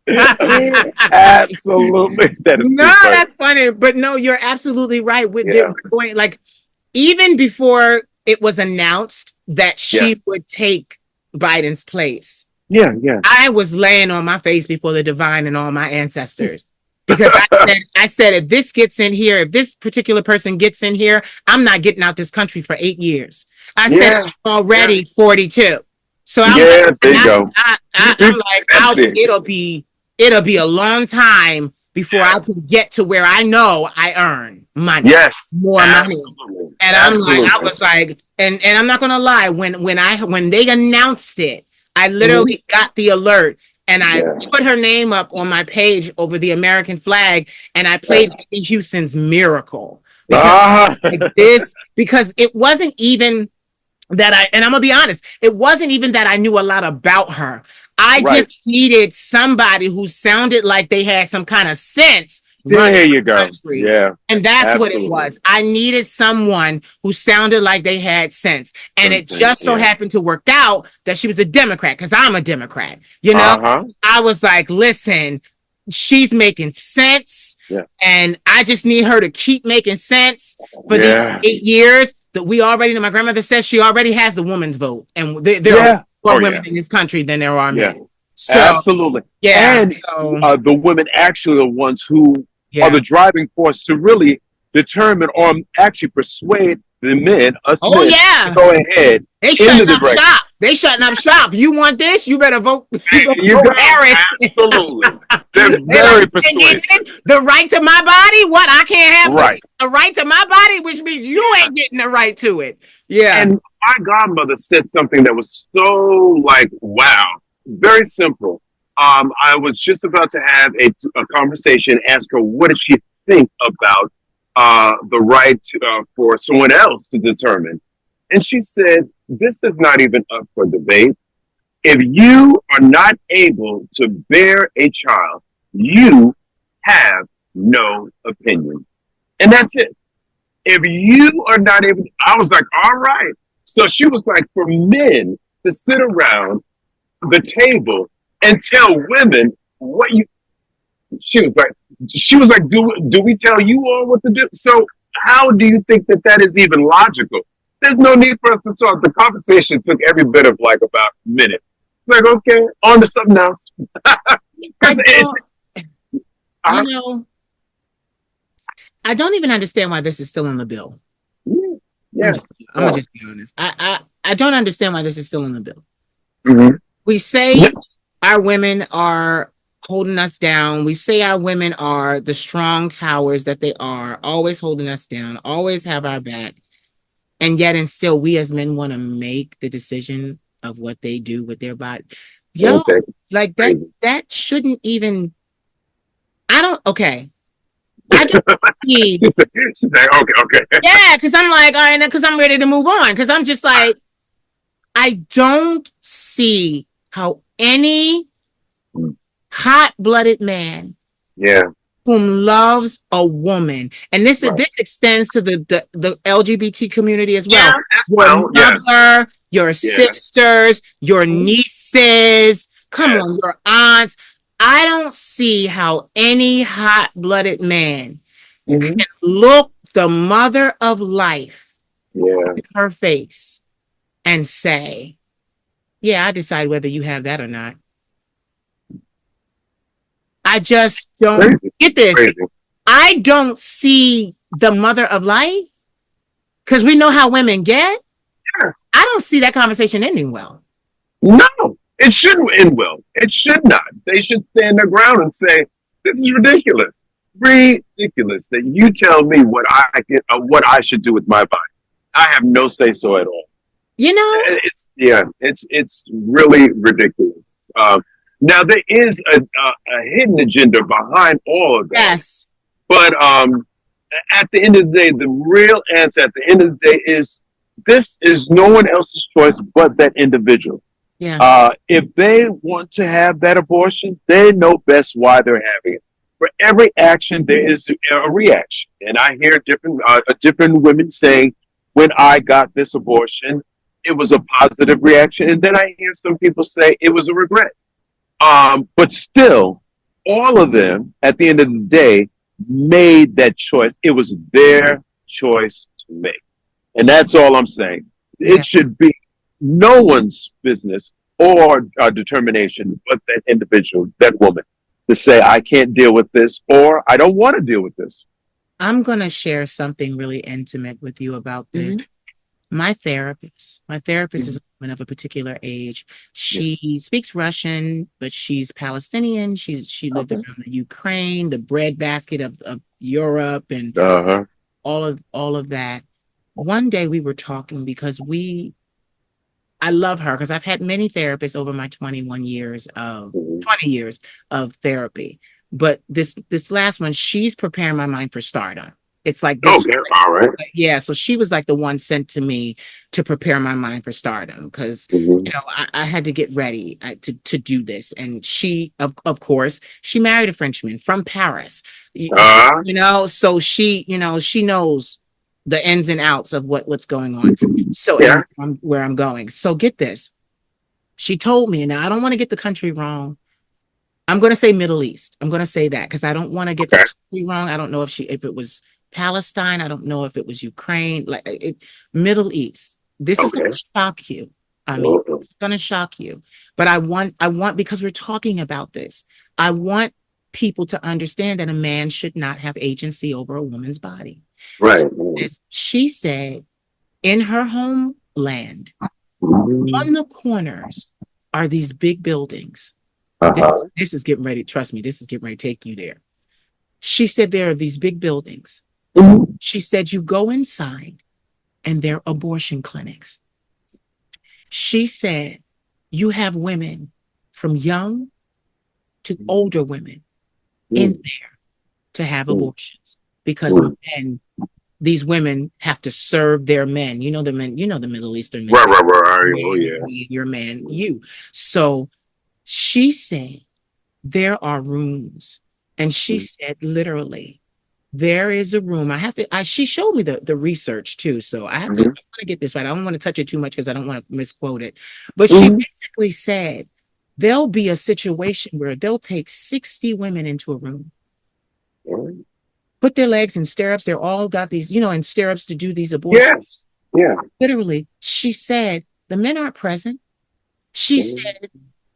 Absolutely. That is No, too funny. that's funny. But no, you're absolutely right. With Yeah. we're going like even before it was announced that Yeah. she would take Biden's place, Yeah. Yeah. I was laying on my face before the divine and all my ancestors. Because I said, if this gets in here, if this particular person gets in here, I'm not getting out this country for 8 years. I said, Yeah. I'm already 42. So I'm Yeah. like, There you go. I'm like, That's it. it'll be a long time before I can get to where I know I earn money, Yes. more money. Absolutely. And I'm like, I Absolutely. was like, and I'm not gonna lie, when they announced it, I Mhm. literally got the alert and I Yeah. put her name up on my page over the American flag and I played Whitney Houston's Miracle because Ah. like this, because it wasn't even that and I'm gonna be honest, it wasn't even that I knew a lot about her. I Right. just needed somebody who sounded like they had some kind of sense running There you the go. country. Yeah. And that's what it Absolutely. was. I needed someone who sounded like they had sense. And it Something. just so Yeah. happened to work out that she was a Democrat because I'm a Democrat. You know, Uh-huh. I was like, listen, she's making sense. Yeah. And I just need her to keep making sense for these Yeah. 8 years that we already know. My grandmother says she already has the woman's vote. And there Yeah. are more Oh, women yeah. in this country than there are Yeah. men. So, Absolutely. yeah. And So, the women actually are the ones who are yeah. the driving force to really determine or actually persuade the men, us Oh, men, to yeah. go ahead They into shutting the up direction. shop. They shutting up shop. You want this? You better vote. You better You vote go. Harris. Absolutely. They're They very like, "You ain't persuasive. getting the right to my body. What? I can't have Right. the right to my body, which means you ain't getting the right to it. Yeah. And my godmother said something that was so like, wow, very simple. I was just about to have a conversation, ask her what did she think about the right for someone else to determine. And she said, this is not even up for debate. If you are not able to bear a child, you have no opinion. And that's it. If you are not able, I was like, all right. So she was like, for men to sit around the table and tell women what you, she was like, do we tell you all what to do? So how do you think that that is even logical? There's no need for us to talk. The conversation took every bit of like about a minute. Like, okay, on to something else. I don't, you know, I don't even understand why this is still in the bill. Yeah. I'm gonna just be honest. I don't understand why this is still in the bill. Mm-hmm. We say our women are holding us down. We say our women are the strong towers that they are, always holding us down, always have our back. And yet, and still, we as men want to make the decision of what they do with their body. Yo, Okay. like that shouldn't even. I don't. Okay. I don't see. She's like, okay. Yeah, because I'm like, all right, because I'm ready to move on. Because I'm just like, I don't see how any hot-blooded man Yeah. whom loves a woman, and this Right. this extends to the LGBT community as well. Yeah, as Your well, yeah. mother, your sisters, your nieces, come Yes. on, your aunts. I don't see how any hot-blooded man Mhm. can look the mother of life Yeah. in her face and say, yeah, I decide whether you have that or not. I just don't Crazy. get this. Crazy. I don't see the mother of life because we know how women get. Sure. I don't see that conversation ending well. No, it shouldn't end well. It should not. They should stand their ground and say, "This is ridiculous. Ridiculous that you tell me what what I should do with my body. I have no say so at all." You know? It's really ridiculous. Now there is a hidden agenda behind all of that. Yes. But at the end of the day, the real answer at the end of the day is this is no one else's choice but that individual. Yeah. If they want to have that abortion, they know best why they're having it. For every action, there is a reaction, and I hear different women saying, "When I got this abortion, it was a positive reaction," and then I hear some people say it was a regret. But still, all of them, at the end of the day, made that choice. It was their choice to make. And that's all I'm saying. Yeah. It should be no one's business or determination but that individual, that woman, to say, I can't deal with this or I don't want to deal with this. I'm going to share something really intimate with you about this. Mm-hmm. My therapist is Mm-hmm. a woman of a particular age. Yes. She speaks Russian, but she's Palestinian. She lived Okay. around the Ukraine, the breadbasket of Europe, and Uh huh. all of that. One day we were talking because I love her because I've had many therapists over my 20 years of therapy. But this last one, she's preparing my mind for stardom. It's like this. Okay. All right. Yeah, so she was like the one sent to me to prepare my mind for stardom because Mm-hmm. I had to get ready to do this. And she, of course, she married a Frenchman from Paris. Uh, So she knows the ins and outs of what's going on. So yeah. and where I'm going. So get this. She told me, now I don't want to get the country wrong. I'm going to say Middle East. I'm going to say that because I don't want to get the Okay. country wrong. I don't know if it was Palestine. I don't know if it was Ukraine. Middle East. This is going Okay. to shock you. I mean, Uh-huh. it's going to shock you. But I want because we're talking about this. I want people to understand that a man should not have agency over a woman's body. So Right. as she said, in her homeland, Mm-hmm. on the corners are these big buildings. Uh This, huh. this is getting ready. Trust me, this is getting ready to take you there. She said there are these big buildings. Mm-hmm. She said you go inside and they're abortion clinics. She said you have women from young to older women in there to have Mm-hmm. abortions because men, these women have to serve their men. You know the men, the Middle Eastern men. Right. Right. Right. Oh Man, yeah. your man, you. So she said there are rooms. And she said literally, there is a room. She showed me the research too. So I Mm-hmm. want to get this right. I don't want to touch it too much because I don't want to misquote it. But she Mm-hmm. basically said there'll be a situation where they'll take 60 women into a room, put their legs in stirrups. They're all got these, in stirrups to do these abortions. Yes. Yeah. Literally, she said the men aren't present. She said,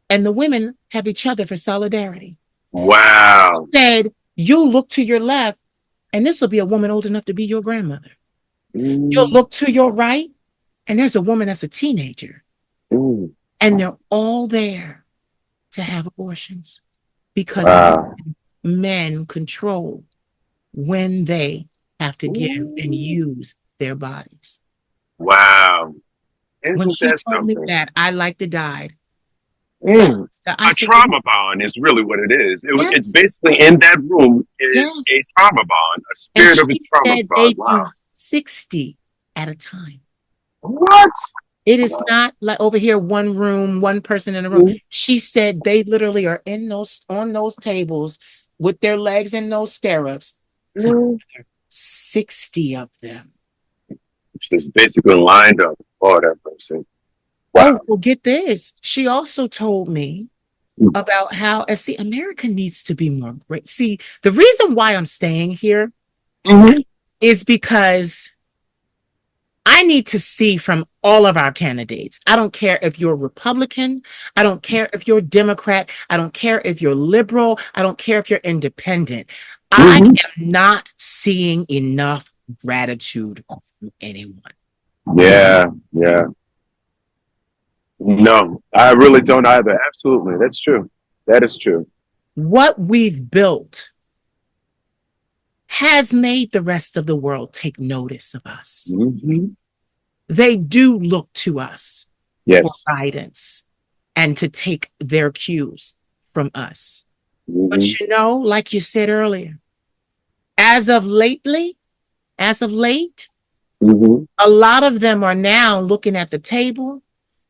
and the women have each other for solidarity. Wow. Said, you'll look to your left, and this will be a woman old enough to be your grandmother. You'll Mm, look to your right, and there's a woman that's a teenager, mm. and they're all there to have abortions because Wow. men control when they have to give and Mm. use their bodies. Wow. When Isn't she that told me something? that, I like to died. Mm. I A said, trauma bond is really what it is. It's yes, basically in that room is a yes. trauma bond, a And spirit of a she trauma said they bond. do Wow. 60 at a time. What? It is Wow. not like over here, one room, one person in a room. Mm. She said they literally are on those tables with their legs in those stirrups Mm. together, 60 of them. She's basically lined up for that person. Oh, Wow. well, get this. She also told me Mm. about how, and see, America needs to be more great. See, the reason why I'm staying here Mm-hmm. is because I need to see from all of our candidates. I don't care if you're Republican. I don't care if you're Democrat. I don't care if you're liberal. I don't care if you're independent. I Mm-hmm. am not seeing enough gratitude from anyone. Yeah. Yeah. No, I really don't either. Absolutely. That's true. That is true. What we've built has made the rest of the world take notice of us. Mm-hmm. They do look to us for Yes. guidance and to take their cues from us. But Mm-hmm. like you said earlier, as of lately, as of late, Mm-hmm. a lot of them are now looking at the table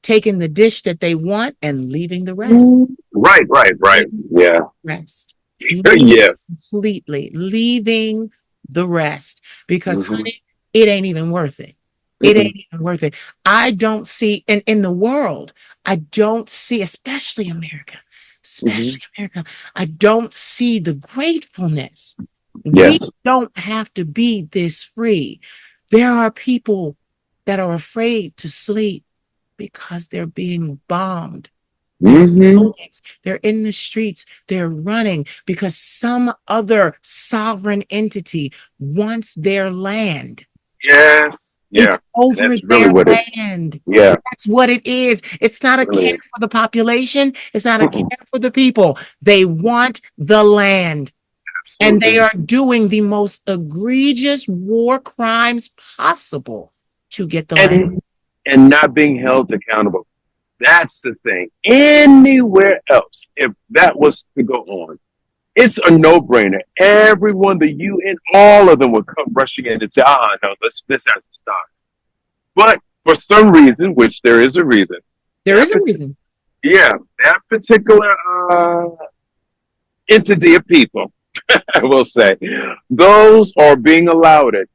taking the dish that they want and leaving the rest. Right. Yeah. Rest. Leaving Yes. completely, leaving the rest. Because, Hmm. honey, it ain't even worth it. It Mm-mm. ain't even worth it. I don't see, in the world, I don't see, Hmm. especially America, I don't see the gratefulness. We Yes. don't have to be this free. There are people that are afraid to sleep because they're being bombed. They're Hmm. buildings. They're in the streets. They're running because some other sovereign entity wants their land. Yes. Yeah. It's over That's really their what it. land. Yeah. That's what it is. It's not a Really care is. for the population. It's not a Mm-mm. care for the people. They want the land. And they Absolutely. are doing the most egregious war crimes possible to get the land. And not being held accountable. That's the thing. Anywhere else, if that was to go on, it's a no-brainer. Everyone, the UN, all of them would come rushing in and say, no, this has to stop. But for some reason, which there is a reason, There that is a reason. yeah, that particular entity of people, I will say, those are being allowed it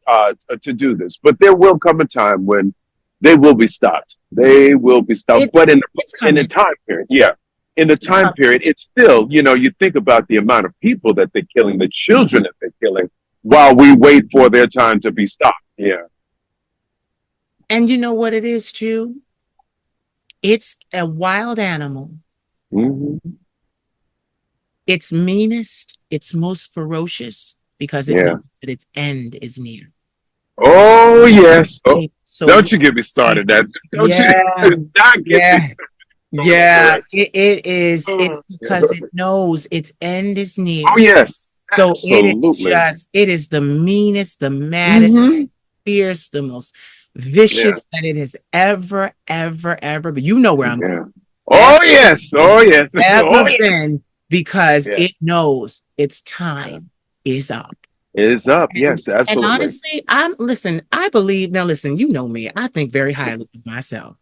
to do this. But there will come a time when they will be stopped. They will be stopped. It, But it's in the coming. time period, yeah, in the It's time coming. period, it's still, you think about the amount of people that they're killing, the children that they're killing, while we wait for their time to be stopped. Yeah. And you know what it is too? It's a wild animal. Hmm. It's meanest, it's most ferocious because it Yeah. knows that its end is near. Oh yes. Oh, So don't you you get me see, started. That don't you yeah, do not get me yeah, started on that yeah. direction. It is. It's Oh because it knows its end is near. yes, So absolutely. it is the meanest, the maddest, Hmm. fierce, the most Yeah, vicious that it has ever. But you know where I'm going. yeah. Oh yes, oh yes, Ever oh yes. been because Yeah, it knows its time is up. it is up. And, Yes, and absolutely. honestly, I believe now listen, you know me. I think very highly of myself.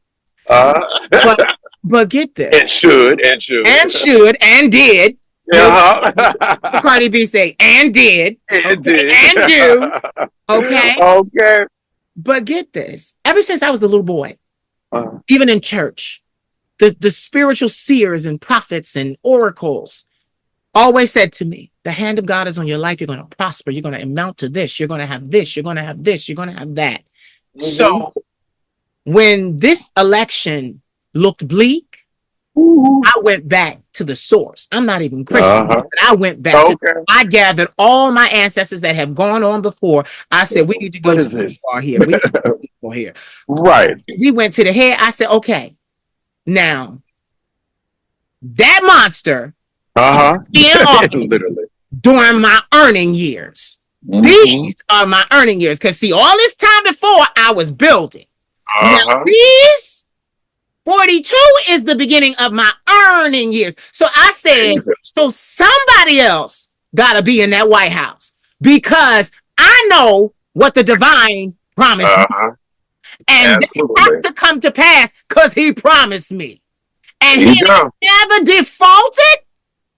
Uh, But but get and this. should. And should and did. You'll Yeah, Cardi B say and did. it Okay. did. And do. Okay. Okay. But get this. Ever since I was a little boy, Uh, even in church, the spiritual seers and prophets and oracles always said to me, the hand of God is on your life. You're going to prosper. You're going to amount to this. You're going to have this. You're going to have this. You're going to have that. mhm. So when this election looked bleak, Ooh. I went back to the source. I'm not even Christian, Uh-huh. but I went back to, Okay. I gathered all my ancestors that have gone on before. I said, we need to go What is too this? far here. We need to go too far here. Right. We went to the head. I said, okay, now that monster Uh-huh. in office Literally. during my earning years. Hmm. These are my earning years. Because see, all this time before I was building. Now Uh-huh. these 42 is the beginning of my earning years. So I There said, you go. so somebody else gotta be in that White House because I know what the divine promised me. Uh-huh. And that has Absolutely. to come to pass because he promised me. There And you he go. never defaulted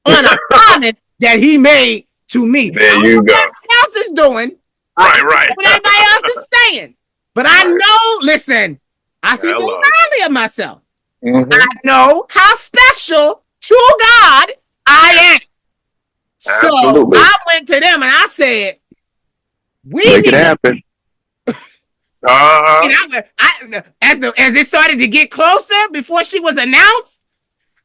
on a promise that he made to me. I There don't know you what go. everybody else is doing. I Right, don't know what right. everybody else is saying. But I Right. know, listen, I think very Hello. highly of myself. I Hmm. know how special to God I am. So Absolutely. I went to them and I said, we Make it need. happen. Uh-huh. And as it started to get closer before she was announced,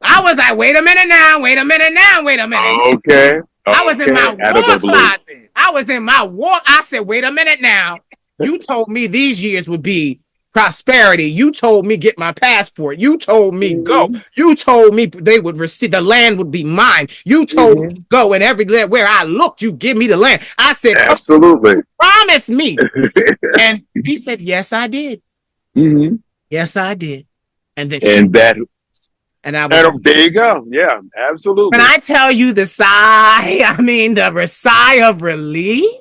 I was like, wait a minute now, wait a minute now, wait a minute. Okay. I was in Okay. my Out of the war blue. closet. I was in my war. I said, wait a minute now. You told me these years would be prosperity. You told me get my passport. You told me go. Hmm. You told me they would receive the land would be mine. You told me Hmm. go and where I looked, you give me the land. I said, oh, Absolutely. promise me. And he said, yes, I did. Hmm. Yes, I did. And then she And that, and I was there you go. Yeah, when absolutely. I tell you the sigh, I mean the sigh of relief.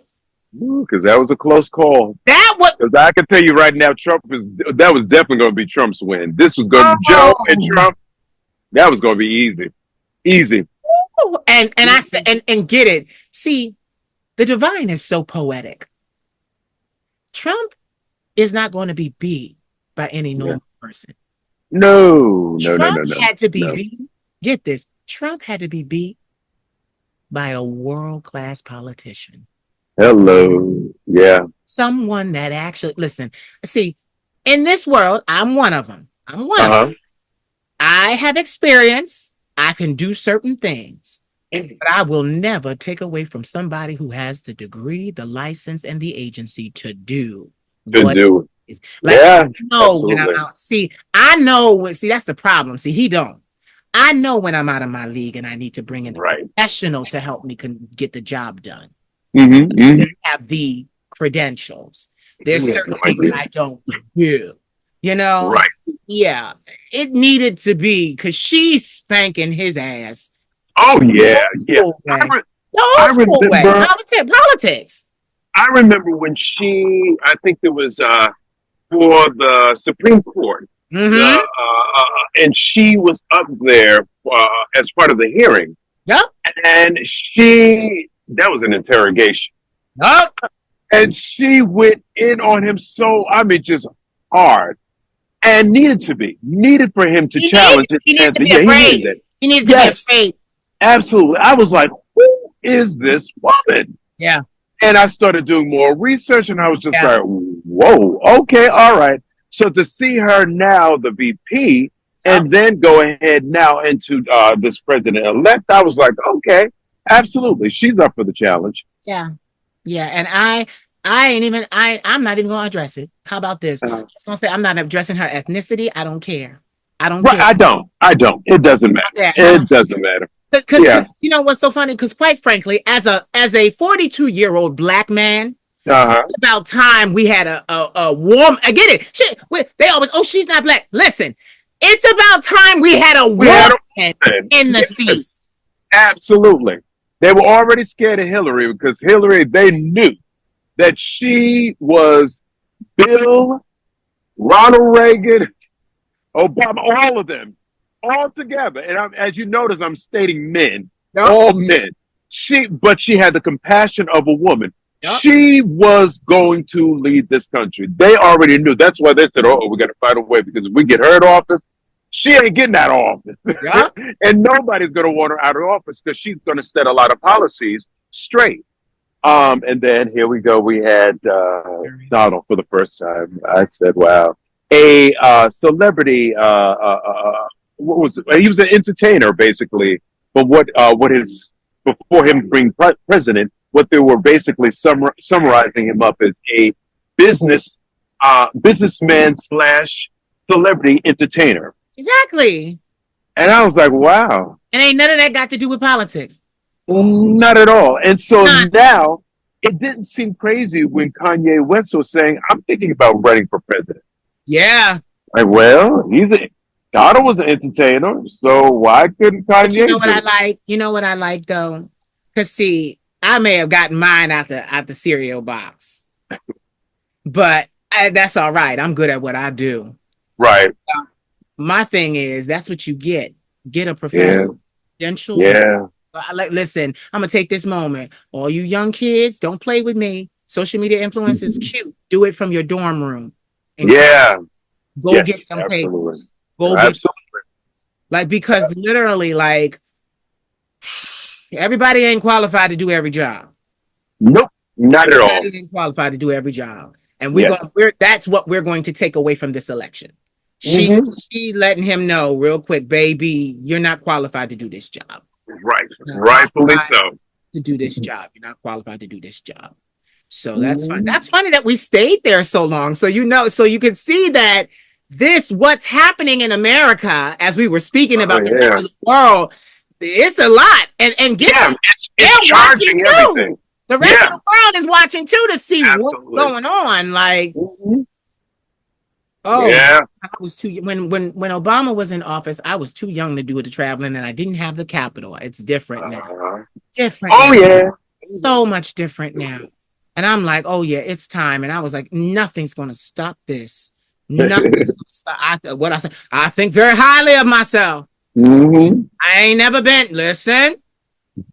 Because that was a close call. That was Because I can tell you right now, that was definitely going to be Trump's win. This was going to Joe and oh, Trump. That was going to be easy, easy. and I said and get it. See, the divine is so poetic. Trump is not going to be beat by any Yeah. normal person. No, no, no, no, Trump no, had to be no. beat. Get this. Trump had to be beat by a world-class politician. Hello. Yeah. Someone that actually listen. See, in this world, I'm one of them. I'm one Uh of them. huh. I have experience. I can do certain things. But I will never take away from somebody who has the degree, the license, and the agency to do To what do it. is. Like I Yeah. know when I'm Absolutely. out. See, I know when. See, that's the problem. See, he don't. I know when I'm out of my league and I need to bring in a Right. professional to help me get the job done. Mm-hmm. Mm-hmm. They have the credentials. There's He has certain no things idea. I don't do. You know, Right. yeah, it needed to be because she's spanking his ass Oh the yeah. old Yeah. school I, way. re- The I old school way. remember. Politics. I remember when she. I think it was for the Supreme Court. Mm-hmm. And she was up there as part of the hearing, Yep. and she that was an interrogation, Yep. and she went in on him so I mean just hard, and needed for him to challenge his He needed to answer. be Yeah, he needed afraid. that. He needed to be Yes, afraid. absolutely. I was like, who is this woman? Yeah. And I started doing more research, and I was just Yeah. like, whoa, okay, all right. So to see her now, the VP, Yep. and then go ahead now into this president elect, I was like, okay, absolutely. She's up for the challenge. Yeah. Yeah. And I'm not even gonna address it. How about this? I'm Uh, just gonna say I'm not addressing her ethnicity. I don't care. I don't right. care. I don't. It doesn't matter. Yeah, I It don't doesn't matter. Yeah. because you know what's so funny? Because quite frankly, as a 42-year-old black man, Uh-huh. it's about time we had a woman. I get it. Shit, they always she's not black. Listen, it's about time we had a We had woman a in the seat. yes, absolutely. They were already scared of Hillary because Hillary, they knew that she was Bill, Ronald Reagan, Obama, all of them, all together. And as you notice, I'm stating men, Yup, all men. But she had the compassion of a woman. yup, She was going to lead this country. They already knew. That's why they said, "Oh, we got to find a way because if we get her in office, she ain't getting out of office, yup. and nobody's going to want her out of office because she's going to set a lot of policies straight." And then here we go. We had Donald for the first time. I said, "Wow, a celebrity. What was it? He was an entertainer, basically. But what his before him being president, what they were basically summarizing him up as a business businessman slash celebrity entertainer." Exactly. And I was like, "Wow, And ain't none of that got to do with politics. not at all." And so None. now it didn't seem crazy when Kanye West was saying, "I'm thinking about running for president." Yeah. Like, well, Donald was an entertainer, so why couldn't But you know Kanye what I do like? You know what I like though? Cause see, I may have gotten mine out the cereal box, but that's all right. I'm good at what I do. it? Right. My thing is that's what you get. Get a Yeah. professional credentials. Yeah. Listen, I'm gonna take this moment. All you young kids, don't play with me. Social media influence is cute. Do it from your dorm room and Yeah. go get Yes. them Absolutely. papers. Go get Absolutely. like because literally like everybody ain't qualified to do every job. Nope. Not at all. Everybody ain't qualified to do every job. And Yes. that's what we're going to take away from this election. Mhm. She letting him know real quick, baby, you're not qualified to do this job. Right. You're not Rightfully qualified so. to do this job. You're not qualified to do this job. So that's fun. Mhm. That's funny that we stayed there so long. So so you can see that what's happening in America as we were speaking Oh about the rest yeah. of the world, it's a lot. And get Yeah. they're It's watching charging too. everything. The rest of Yeah. the world is watching too to see what's Absolutely. going on. Like, Mhm. oh, Yeah. I was too when Obama was in office, I was too young to do the traveling, and I didn't have the capital. It's different now. Uh-huh. Different Oh now. yeah. So much different now. And I'm like, oh yeah, it's time. And I was like, nothing's gonna stop this. Nothing's gonna stop. What I said, I think very highly of myself. Hmm. I ain't never been. Listen,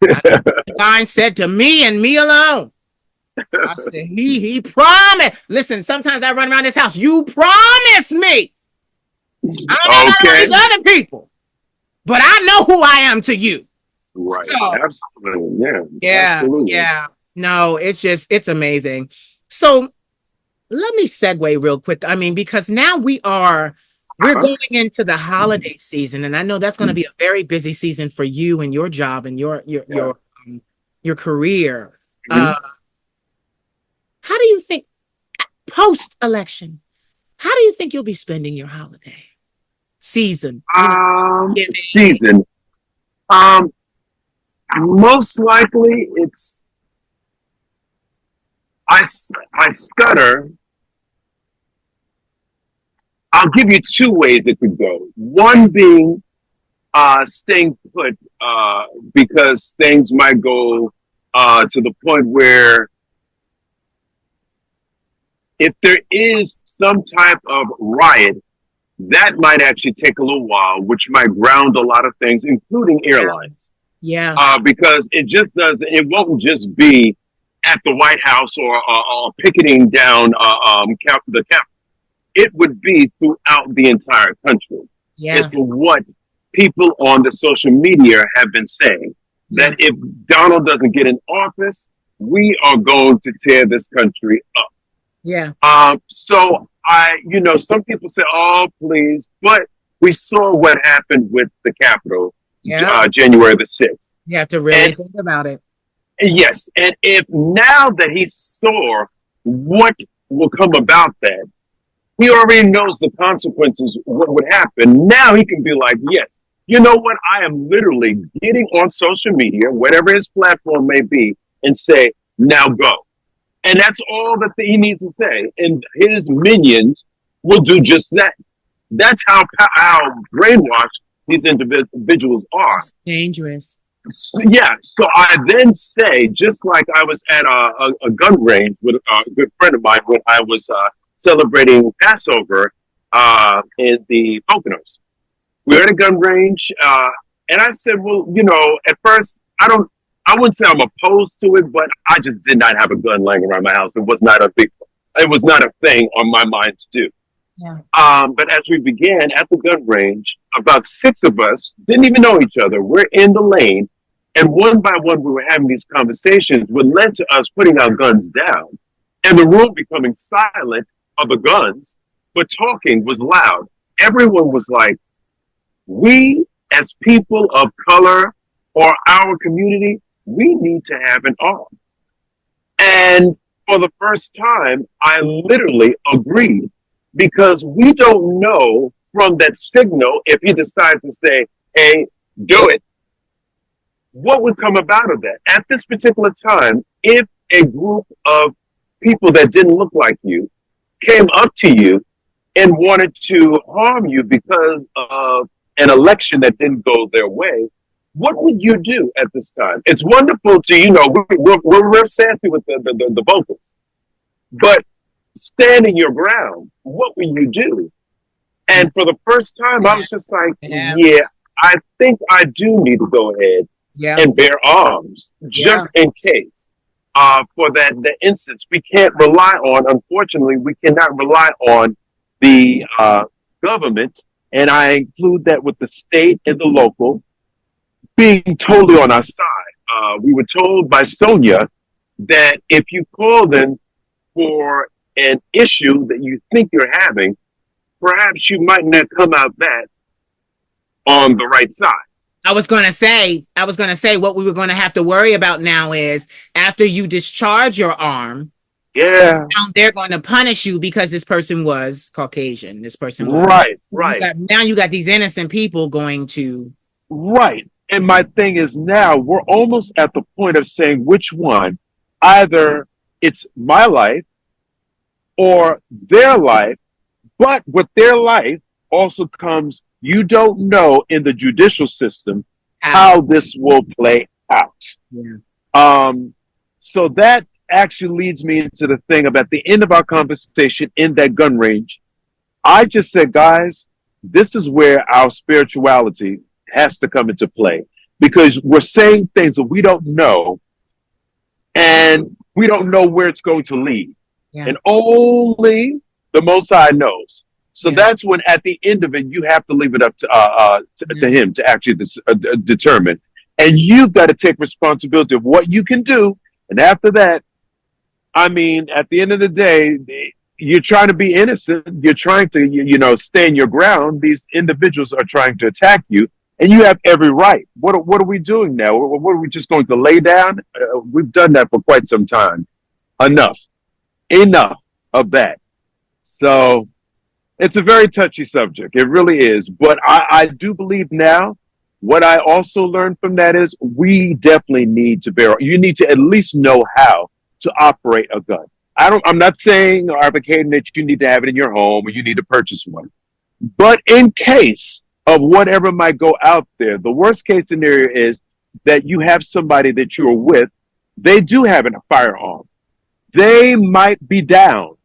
I, divine said to me and me alone. I said, he promised. Listen, sometimes I run around this house. You promised me. I don't know about all Okay. these other people, but I know who I am to you. Right. So Absolutely. Yeah. yeah, Absolutely. yeah. No, it's amazing. So let me segue real quick. I mean, because now we're Uh-huh. going into the holiday season, and I know that's going to be a very busy season for you and your job and Yeah. your career. Mhm. How do you think post election? How do you think you'll be spending your holiday season? Giving. Season. Um, Most likely it's I stutter. I'll give you two ways it could go. One being staying put because things might go to the point where if there is some type of riot, that might actually take a little while, which might ground a lot of things, including Yeah, airlines, yeah, because it just doesn't. It won't just be at the White House or picketing down the Capitol. It would be throughout the entire country. Is yeah, for what people on the social media have been saying that yeah, if Donald doesn't get in office, we are going to tear this country up. yeah, So some people say, "Oh, please," but we saw what happened with the Capitol, yeah. January the 6th, You have to and really think about it. yes, and if now that he saw what will come about that, he already knows the consequences, what would happen. Now he can be like, yes, you know what? I am literally getting on social media, whatever his platform may be, and say, now go. And that's all that he needs to say. And his minions will do just that. That's how brainwashed these individuals are. It's dangerous. So, yeah. So I then say, just like I was at a gun range with a good friend of mine when I was celebrating Passover in the Poconos. We were at a gun range, and I said, well, at first I wouldn't say I'm opposed to it, but I just did not have a gun laying around my house. It was not a thing on my mind to do. Yeah. But as we began at the gun range, about six of us didn't even know each other. We're in the lane, and one by one, we were having these conversations, which led to us putting our guns down, and the room becoming silent of the guns, but talking was loud. Everyone was like, we as people of color or our community, we need to have an arm. And for the first time, I literally agreed because we don't know from that signal if he decides to say, hey, do it, what would come about of that. At this particular time, if a group of people that didn't look like you came up to you and wanted to harm you because of an election that didn't go their way, what would you do at this time? It's wonderful to, we're real sassy with the vocals, but standing your ground, what will you do? And for the first time, I Yeah. was just like, Yeah. yeah, I think I do need to go ahead Yeah. and bear arms Yeah. just in case. For that instance, we can't rely on. Unfortunately, we cannot rely on the government, and I include that with the state and the local being totally on our side. We were told by Sonia that if you call them for an issue that you think you're having, perhaps you might not come out that on the right side. I was gonna say what we were gonna have to worry about now is after you discharge your arm, Yeah, now they're going to punish you because this person was Caucasian. This person was right, right. you got these innocent people going to. Right. And my thing is now we're almost at the point of saying which one. Either it's my life or their life, but with their life also comes you don't know in the judicial system How? how this will play out. Yeah. Um, so that actually leads me into the thing about the end of our conversation in that gun range. I just said, guys, this is where our spirituality has to come into play because we're saying things that we don't know and we don't know where it's going to lead. Yeah. And only the Most High knows. So Yeah. that's when, at the end of it, you have to leave it up Yeah. to Him to actually determine. And you've got to take responsibility of what you can do. And after that, I mean, at the end of the day, you're trying to be innocent. You're trying to, stand your ground. These individuals are trying to attack you, and you have every right. What are we doing now? What are we just going to lay down? We've done that for quite some time. Enough of that. So it's a very touchy subject. It really is. But I do believe now. What I also learned from that is we definitely need to you need to at least know how to operate a gun. I'm not saying or advocating that you need to have it in your home or you need to purchase one. But in case of whatever might go out there, the worst case scenario is that you have somebody that you're with, they do have a firearm. They might be down.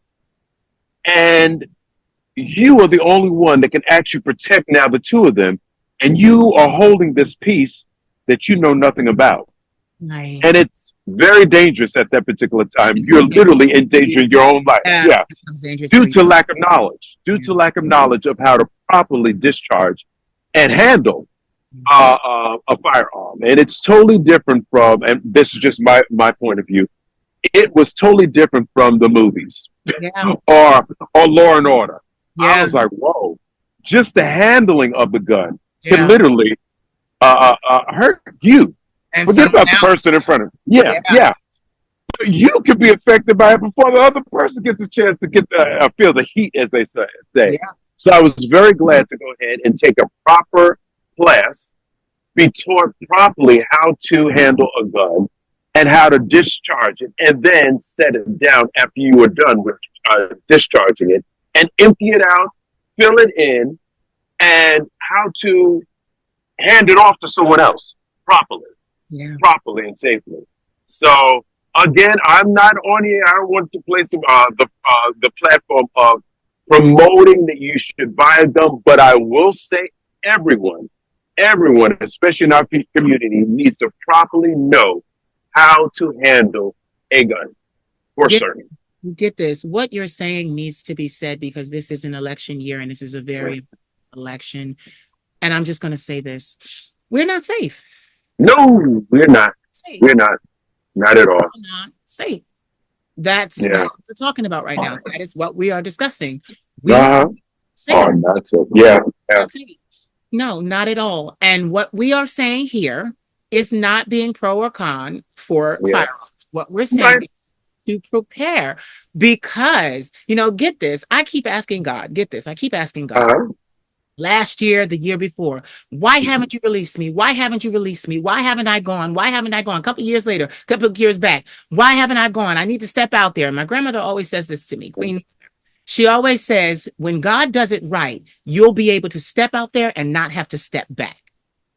And you are the only one that can actually protect now the two of them. And you are holding this piece that you know nothing about. Right. And it's very dangerous at that particular time. You're literally endangering your own life. Yeah. Due to lack of knowledge. Due to lack of knowledge of how to properly discharge and handle a firearm. And it's totally different from, and this is just my point of view, it was totally different from the movies. Yeah. or Law and Order. Yeah. I was like, whoa. Just the handling of the gun Yeah. can literally hurt you. And Forget someone about the else. person in front of you. Yeah. You could be affected by it before the other person gets a chance to get feel the heat, as they say. Yeah. So I was very glad to go ahead and take a proper class, be taught properly how to handle a gun and how to discharge it, and then set it down after you were done with discharging it, and empty it out, fill it in, and how to hand it off to someone else properly and safely. So again, I'm not on here. I don't want to place the platform of promoting that you should buy a gun, but I will say everyone, especially in our community, needs to properly know how to handle a gun for certain. Get this. What you're saying needs to be said because this is an election year and this is a very election. And I'm just going to say this. We're not safe. No, we're not. Safe. We're not. Not at all. We're not safe. That's what we're talking about right now. That is what we are discussing. We are safe. Oh, not so. Yeah. No, not at all. And what we are saying here is not being pro or con for firearms. What we're saying is to prepare because, get this. I keep asking God, last year, the year before, why haven't you released me? Why haven't you released me? Why haven't I gone? Why haven't I gone? A couple of years later, a couple of years back, why haven't I gone? I need to step out there. My grandmother always says this to me, Queen. She always says, when God does it right, you'll be able to step out there and not have to step back.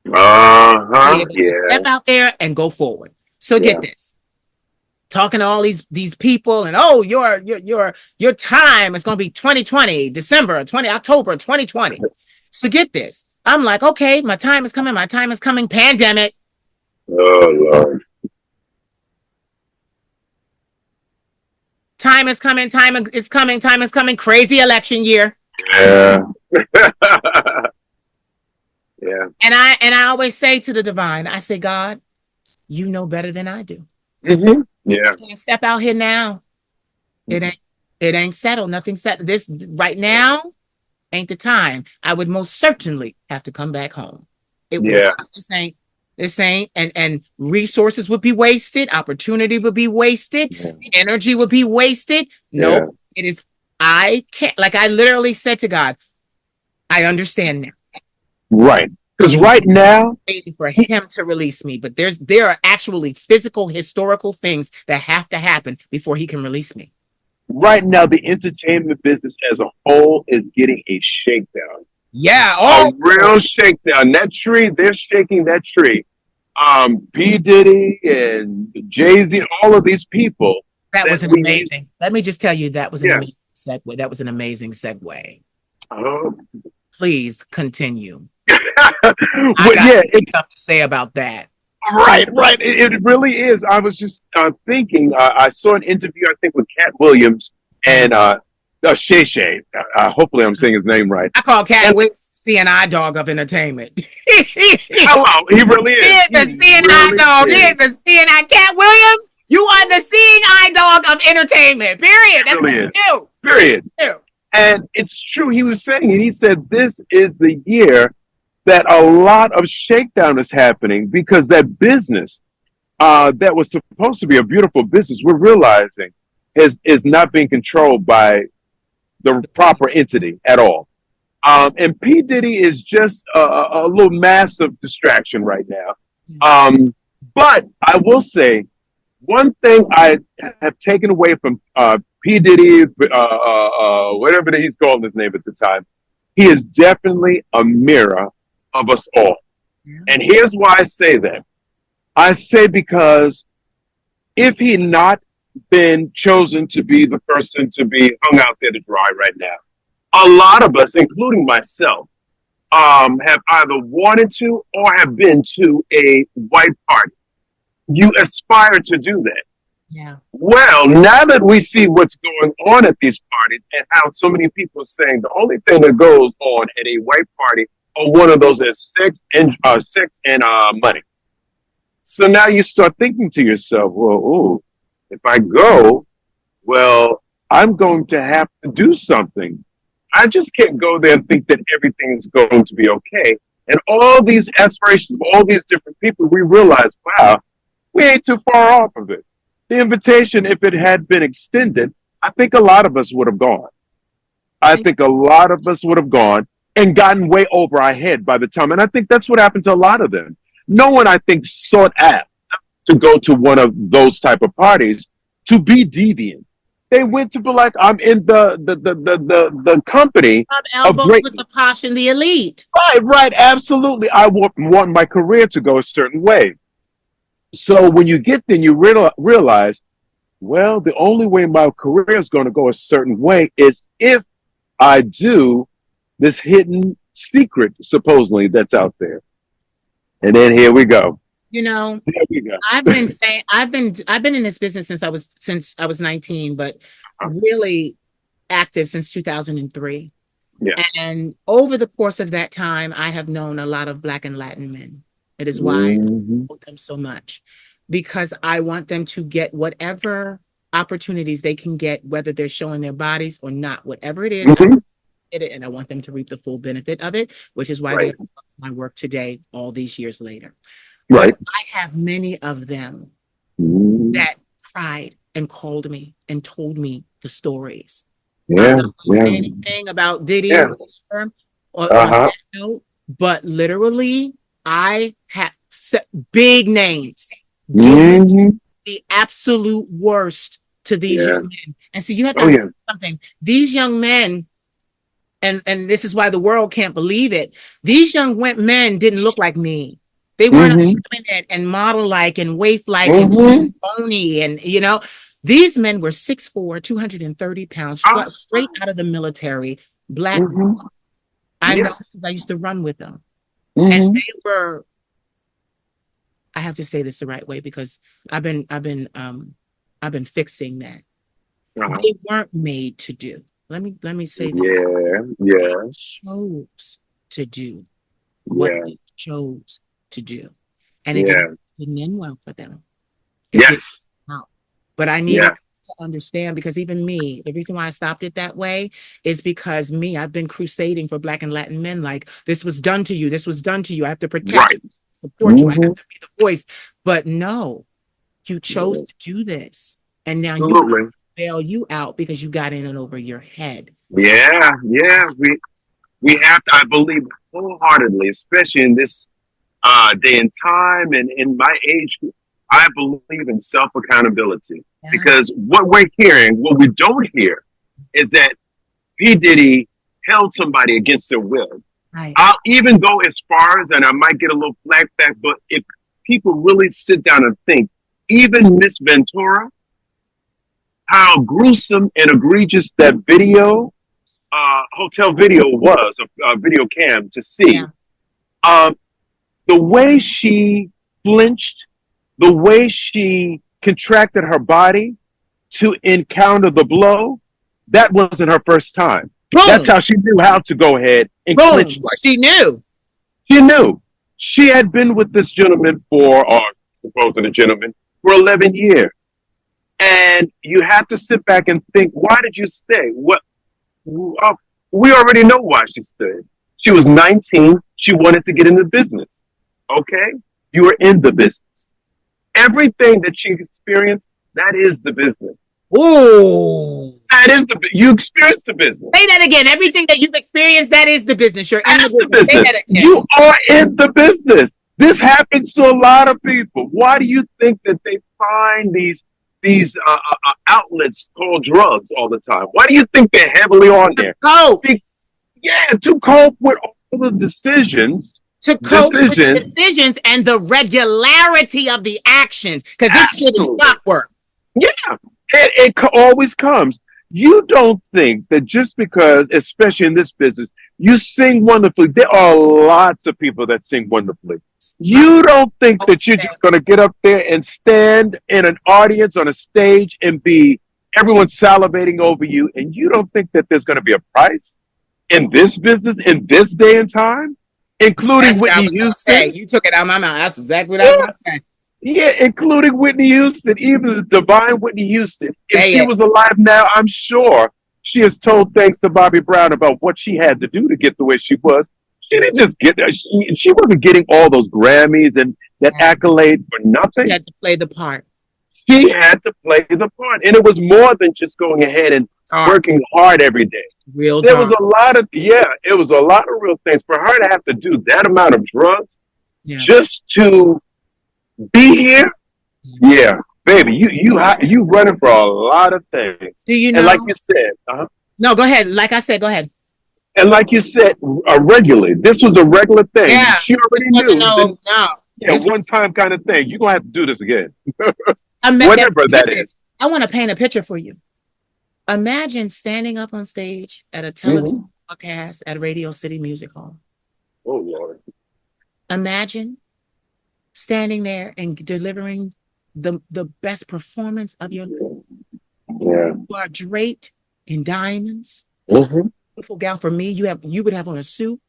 Be able to step out there and go forward. So get this. Talking to all these people and your time is going to be 2020, October 2020. So get this. I'm like, okay, my time is coming. Pandemic. Oh, Lord. Time is coming. Crazy election year. Yeah. And I always say to the divine, I say, God, you know better than I do. Mm-hmm. Yeah. I can't step out here now. It ain't settled. Nothing settled. This right now ain't the time. I would most certainly have to come back home. This ain't and resources would be wasted, opportunity would be wasted, energy would be wasted. No, it is. I can't, like I literally said to God, I understand now. Right. Because right now, waiting for him to release me, but there are actually physical, historical things that have to happen before he can release me. Right now, the entertainment business as a whole is getting a shakedown. Yeah, a real shakedown. That tree, they're shaking that tree. P. Diddy and Jay-Z, all of these people That that was an we need. amazing. Let me just tell you, that was an Yeah. amazing segue. That was an amazing segue. Uh, Please continue. I well, got yeah, some stuff to say about that. right, right. It really is. I was just thinking. I saw an interview, I think, with Cat Williams and Shay Shay. Hopefully, I'm saying his name right. I call Cat And Williams CNI dog of entertainment. hello, he really He is. is He the CNI really dog. He is. is the CNI. Cat Williams, you are the seeing eye dog of entertainment. Period. He That's what really you is. do. Period. You And it's true. He was saying it. He said this is the year that a lot of shakedown is happening because that business that was supposed to be a beautiful business, we're realizing is not being controlled by the proper entity at all. And P. Diddy is just a little massive distraction right now. But I will say one thing I have taken away from P. Diddy, whatever he's called his name at the time, he is definitely a mirror of us all. And here's why I say that. I say because if he not been chosen to be the person to be hung out there to dry right now, a lot of us, including myself, have either wanted to or have been to a white party. You aspire to do that. Yeah. Well, now that we see what's going on at these parties and how so many people are saying the only thing that goes on at a white party or one of those is sex and money. So now you start thinking to yourself, well, ooh, if I go, well, I'm going to have to do something. I just can't go there and think that everything is going to be okay. And all these aspirations of all these different people, we realize, wow, we ain't too far off of it. The invitation, if it had been extended, I think a lot of us would have gone. I think a lot of us would have gone and gotten way over our head by the time. And I think that's what happened to a lot of them. No one, I think, sought out to go to one of those type of parties to be deviant. They went to be like, I'm in the company Rub of elbows great. with the posh and the elite. Right, right, absolutely. I want my career to go a certain way. So when you get there, you realize, well, the only way my career is going to go a certain way is if I do this hidden secret, supposedly, that's out there. And then here we go. You know, Here we go. I've been in this business since I was 19, but really active since 2003. Yeah. And over the course of that time, I have known a lot of Black and Latin men. It is why I love them so much, because I want them to get whatever opportunities they can get, whether they're showing their bodies or not, whatever it is. And I want them to reap the full benefit of it, which is why Right. they're my work today, all these years later. Right. But I have many of them that cried and called me and told me the stories. I'm Yeah. not going to say Yeah. anything about Diddy Yeah. or on Uh-huh. that note, but literally, I have big names doing Mhm. the absolute worst to these Yeah. young men. And so you have to Oh, yeah. understand something. These young men, and this is why the world can't believe it. These young men didn't look like me. They weren't effeminate and model like and waif like and bony and these men were 6'4", 230 pounds, straight out of the military, Black. I know because I used to run with them, and they were. I have to say this the right way because I've been fixing that. They weren't made to do. Let me say this. Yeah. They chose to do what they chose to do, and it didn't end well for them. Yes. But I needed to understand, because even me, the reason why I stopped it that way is because I've been crusading for Black and Latin men. Like, this was done to you. This was done to you. I have to protect you, support you. I have to be the voice. But no, you chose to do this, and now you bail you out because you got in and over your head. Yeah. We have to. I believe wholeheartedly, especially in this day and time, and in my age group, I believe in self accountability. Because what we're hearing, what we don't hear, is that P. Diddy held somebody against their will. Right. I'll even go as far as, and I might get a little flack back, but if people really sit down and think, even Miss Ventura, how gruesome and egregious that video, hotel video was, a video cam to see. Yeah. Um, the way she flinched, the way she contracted her body to encounter the blow, that wasn't her first time. That's Boom. how she knew how to go ahead and Boom. clinch like She knew. she knew. She had been with this gentleman or supposed a gentleman, for 11 years. And you have to sit back and think, why did you stay? We already know why she stayed. She was 19. She wanted to get into business. Okay? You were in the business. Everything that she experienced, that is the business. Ooh. That is you experienced the business. Say that again. Everything that you've experienced, that is the business. You're in That's the the business. Say business. that again. You are in the business. This happens to a lot of people. Why do you think that they find these outlets called drugs all the time? Why do you think they're heavily on there? Cope. Yeah, to cope with all the decisions. To cope with the decisions and the regularity of the actions. Because this shit is clockwork. Yeah, it always comes. You don't think that just because, especially in this business, you sing wonderfully. There are lots of people that sing wonderfully. You don't think that you're just going to get up there and stand in an audience on a stage and be everyone salivating over you, and you don't think that there's going to be a price in this business in this day and time, including Whitney Houston. You took it out of my mouth. That's exactly what I was going to say. Yeah, including Whitney Houston, even the divine Whitney Houston. If she was alive now, I'm sure she has told thanks to Bobby Brown about what she had to do to get the way she was. She didn't just get there. She wasn't getting all those Grammys and that accolade for nothing. She had to play the part. She had to play the part. And it was more than just going ahead and working hard every day. There was a lot of, it was a lot of real things. For her to have to do that amount of drugs just to be here, baby, you running for a lot of things. Do you know? And like you said, no, go ahead. Like I said, go ahead. And like you said, regularly, this was a regular thing. Yeah, she already knew. One time kind of thing. You're gonna have to do this again. Whatever that is. I want to paint a picture for you. Imagine standing up on stage at a television broadcast at Radio City Music Hall. Oh Lord. Imagine standing there and delivering the best performance of your life. Yeah. You are draped in diamonds. Beautiful gown. For me, you would have on a suit.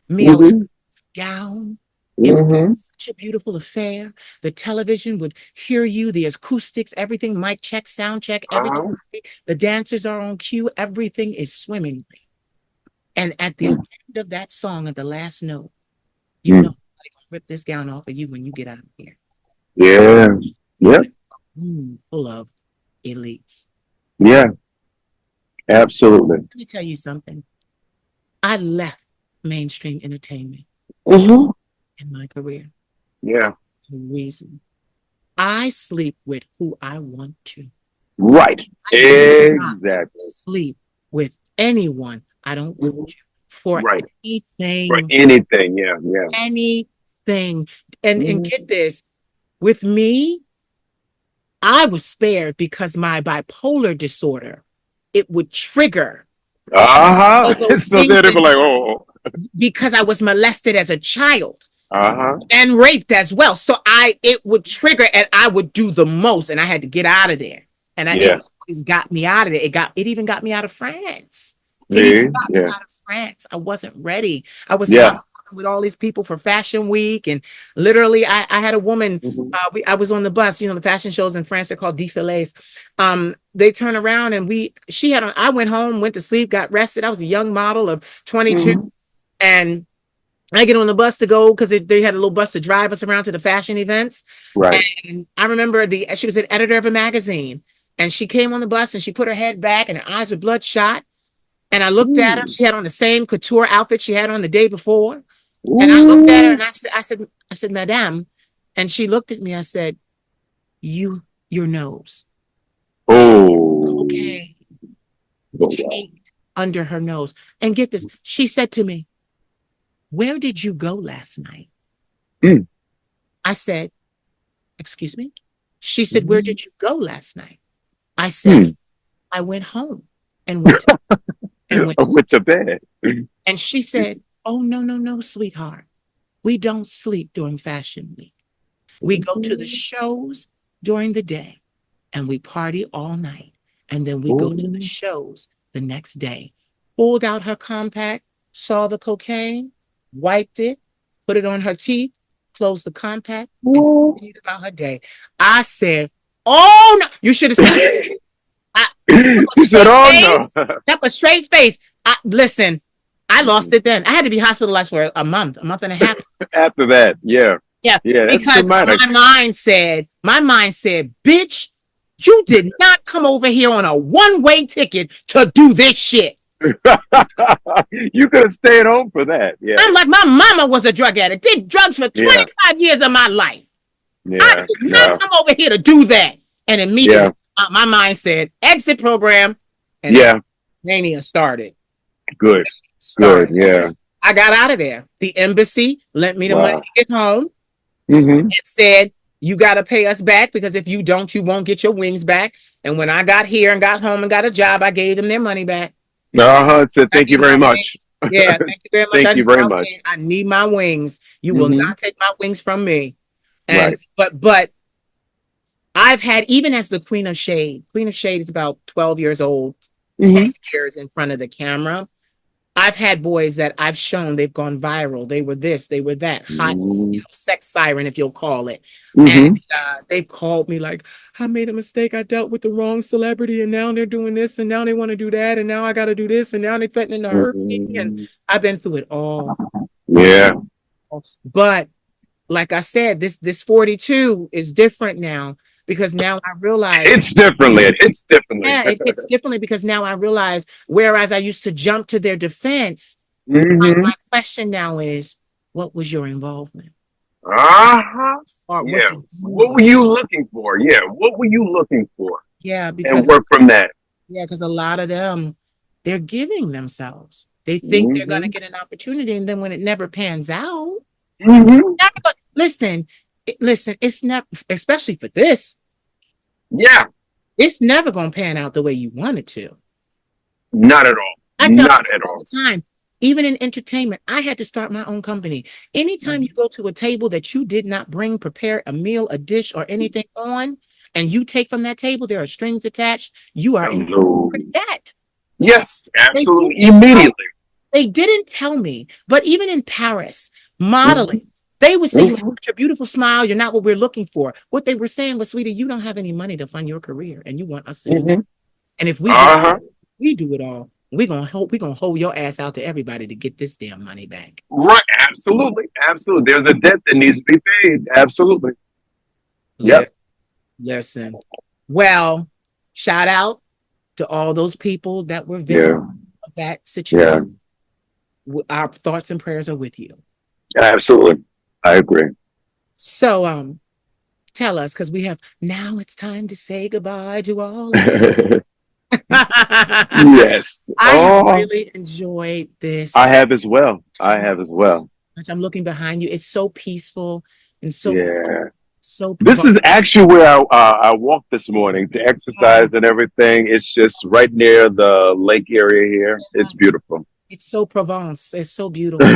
Me, I would have a gown. It would be such a beautiful affair. The television would hear you, the acoustics, everything, mic check, sound check, everything. The dancers are on cue. Everything is swimmingly. And at the end of that song, at the last note, you know somebody gonna rip this gown off of you when you get out of here. Yeah. Yep. Full of elites. Yeah. Absolutely. Let me tell you something. I left mainstream entertainment in my career. Yeah. The reason I sleep with who I want to. Right. Exactly. Sleep with anyone I don't want to. For anything. For anything. Yeah. Anything. And get this. With me, I was spared because my bipolar disorder, it would trigger. So they'd be like, because I was molested as a child. And raped as well. So it would trigger and I would do the most and I had to get out of there. And it always got me out of there. It even got me out of France. It even got me out of France. I wasn't ready. I was with all these people for Fashion Week. And literally I had a woman, I was on the bus, the fashion shows in France are called défilés. They turn around and I went home, went to sleep, got rested. I was a young model of 22 and I get on the bus to go because they had a little bus to drive us around to the fashion events. Right. And I remember she was an editor of a magazine and she came on the bus and she put her head back and her eyes were bloodshot. And I looked at her. She had on the same couture outfit she had on the day before. And I looked at her and I said, Madame. And she looked at me. I said, your nose. Oh. Okay. Caked under her nose. And get this. She said to me, where did you go last night? I said, excuse me? She said, where did you go last night? I said, I went home and went to, and went I to went to bed. and she said, "Oh, no, no, no, sweetheart. We don't sleep during fashion week. We go to the shows during the day and we party all night. And then we go to the Ooh. shows the next day." Pulled out her compact, saw the cocaine, wiped it, put it on her teeth, closed the compact, and Ooh. continued about her day. I said, "Oh no, you should have seen She I kept a said, straight "Oh face, no." kept a straight face. Listen, I lost it then. I had to be hospitalized for a month and a half. After that, yeah, Yeah, yeah, that's because dramatic. my mind said, bitch, you did not come over here on a one-way ticket to do this shit. You could have stayed home for that. Yeah, I'm like, my mama was a drug addict, did drugs for yeah, 25 years of my life. I yeah, did not no, come over here to do that. And yeah, immediately, my mind said, exit program, and yeah. mania started. Good, good. Started. Yeah. I got out of there. The embassy lent me the money Wow. to get home. Mm-hmm. It said, you got to pay us back because if you don't, you won't get your wings back. And when I got here and got home and got a job, I gave them their money back. Uh-huh. Said I thank you need my very much. wings. Yeah, thank you very much. Thank you very much. I need my wings. You will Mm-hmm. not take my wings from me. And Right. but I've had, even as the Queen of Shade. Queen of Shade is about 12 years old, 10 Mm-hmm. years in front of the camera. I've had boys that I've shown they've gone viral. They were this, they were that, hot, sex siren, if you'll call it. And Mm-hmm. they've called me like, I made a mistake. I dealt with the wrong celebrity, and now they're doing this, and now they want to do that, and now I got to do this, and now they're threatening to hurt me. And Mm-hmm. I've been through it all. Yeah. But like I said, this 42 is different now because now I realize, It's differently. It's differently. yeah, it hits differently because now I realize, whereas I used to jump to their defense, Mm-hmm. my question now is, what was your involvement? Uh-huh. Or what Yeah. did you What do? were you looking for? Yeah. What were you looking for? Yeah, And because work from that. a lot of them, they're giving themselves. They think they're gonna Mm-hmm. get an opportunity, and then when it never pans out, Mm-hmm. listen, listen, it's not, especially for this, Yeah. it's never gonna pan out the way you want it to. Not at all. I tell Not people at all all. the time, even in entertainment, I had to start my own company. Anytime you go to a table that you did not bring, prepare a meal, a dish, or anything on, and you take from that table, there are strings attached, you are in Hello. debt. Yes, They didn't absolutely. tell, Immediately. they didn't tell me, but even in Paris, Mm-hmm. modeling, they would say, you have Mm-hmm. such a beautiful smile, you're not what we're looking for. What they were saying was, sweetie, you don't have any money to fund your career, and you want us to do it. Mm-hmm. And if Uh-huh. we do it all, we're gonna hold your ass out to everybody to get this damn money back. Right. Absolutely. Absolutely. There's a debt that needs to be paid. Absolutely. Yep. Listen. Well, shout out to all those people that were victims Yeah. of that Yeah. situation. Our thoughts and prayers are with you. Absolutely. I agree. So, tell us, because we have, now it's time to say goodbye to all our Yes. I have Oh, really enjoyed I this. have as well. I Talk have as so well. much. I'm looking behind you. It's so peaceful and Yeah. so This provocative. is actually where I walked this morning to exercise and everything. It's just right near the lake area here. It's beautiful. It's so Provence. It's so beautiful.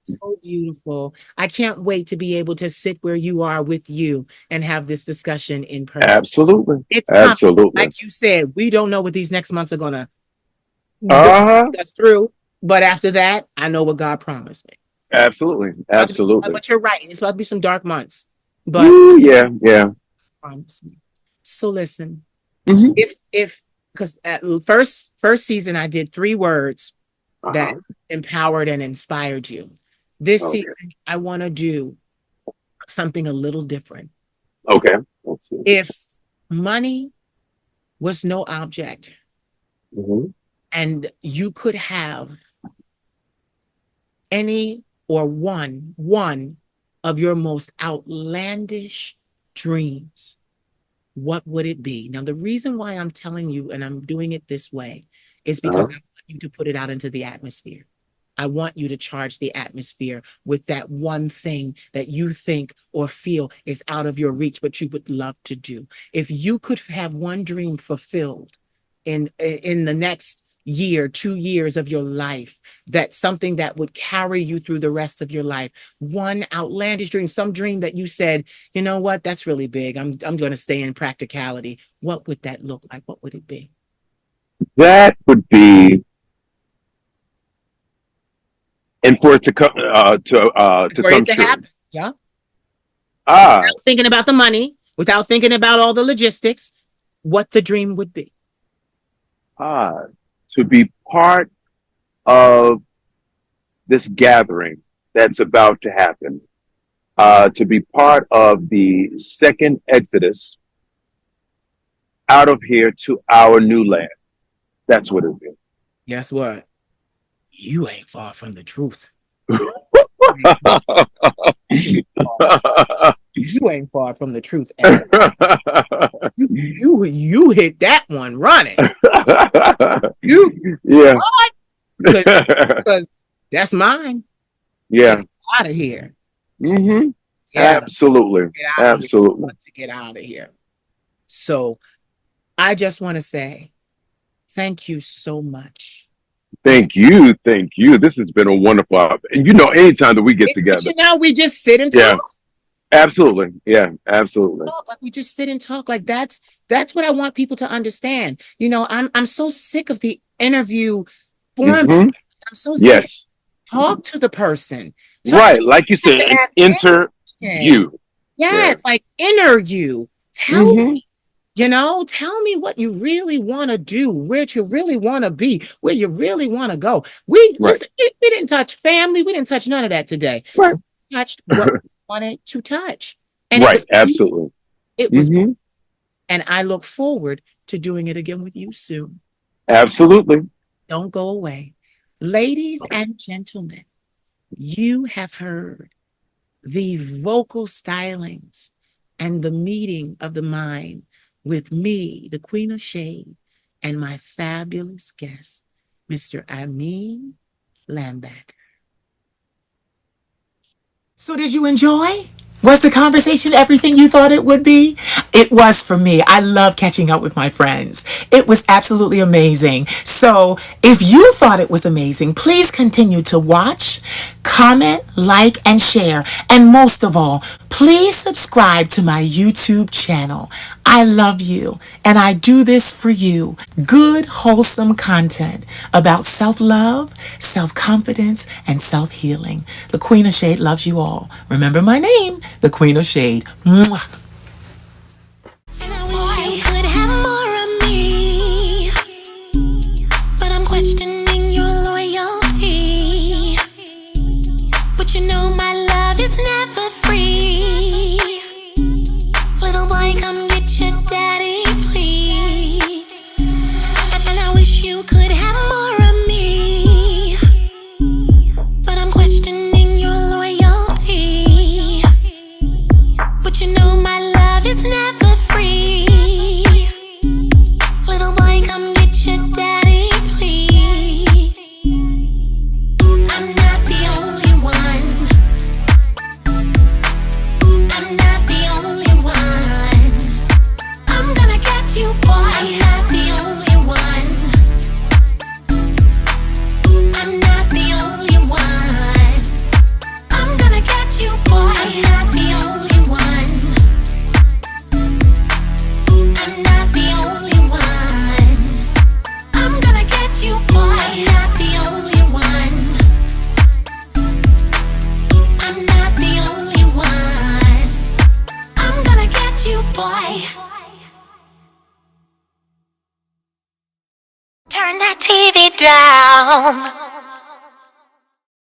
So beautiful. I can't wait to be able to sit where you are with you and have this discussion in person. Absolutely. It's coming. Absolutely. Like you said, we don't know what these next months are going to Uh-huh. get us through. But after that, I know what God promised me. Absolutely. Absolutely. But you're right. It's about to be some dark months. But Ooh, yeah. Yeah. promise me. So listen, Hmm. if because at first season I did 3 words that Uh-huh. empowered and inspired you. This Okay. season, I want to do something a little different. Okay. Let's see. If money was no object Hmm. and you could have any or one of your most outlandish dreams, what would it be? Now, the reason why I'm telling you and I'm doing it this way is because Uh-huh. I want you to put it out into the atmosphere. I want you to charge the atmosphere with that one thing that you think or feel is out of your reach, but you would love to do. If you could have one dream fulfilled, in the next year, 2 years of your life, that something that would carry you through the rest of your life? One outlandish dream, some dream that you said, you know what, that's really big. I'm going to stay in practicality. What would that look like? What would it be? That would be, and for it to come to For come it to true. happen. Yeah. Ah, Without thinking about the money, without thinking about all the logistics, what the dream would be. ah, to be part of this gathering that's about to happen. To be part of the second exodus out of here to our new land. That's what it is. Guess what? You ain't far from the truth. You ain't far from the truth. You hit that one running. You Yeah. because that's mine. Yeah. Get out of here. Hmm. Yeah, Absolutely. get out of here. Absolutely. To get out of here. So I just want to say thank you so much. Thank you. Thank you. This has been a wonderful, and you know, anytime that we get But together. you know, we just sit and Yeah. talk. Absolutely. Yeah. Absolutely. Talk like we just sit and talk. Like that's what I want people to understand. You know, I'm so sick of the interview format. Hmm. I'm so sick of Yes. talk to the person. Right. Like you said, Ask enter question. you. Yeah, Yeah. it's like inner you. Tell Hmm. tell me what you really want to do, where you really want to be, where you really want to go. We Right. listen, we didn't touch family, we didn't touch none of that today. Right. We touched what we wanted to touch. And it Right. was Absolutely. it was Hmm. and I look forward to doing it again with you soon. Absolutely. Don't go away. Ladies and gentlemen, you have heard the vocal stylings and the meeting of the mind with me, the Queen of Shade, and my fabulous guest, Mr. Ahmin Lambacker. So did you enjoy? Was the conversation everything you thought it would be? It was for me. I love catching up with my friends. It was absolutely amazing. So if you thought it was amazing, please continue to watch, comment, like, and share. And most of all, please subscribe to my YouTube channel. I love you, and I do this for you. Good, wholesome content about self-love, self-confidence, and self-healing. The Queen of Shade loves you all. Remember my name, the Queen of Shade. Mwah. And I wish you could have more of me, but I'm questioning your loyalty. But you know my love is never free. Little boy, come get your daddy, please. And I wish you could have more of me, but I'm questioning your loyalty. But you know my love is never free. Little boy, come get your daddy, please. I'm not the only one. I'm not the only one. I'm gonna get you, boy. I'm not the only one. I'm not the only one. I'm gonna get you, boy. I'm not the only one. I'm not the only one. I'm gonna get you, boy. I'm not the only one. I'm not the only one. I'm gonna get you, boy. Turn that TV down.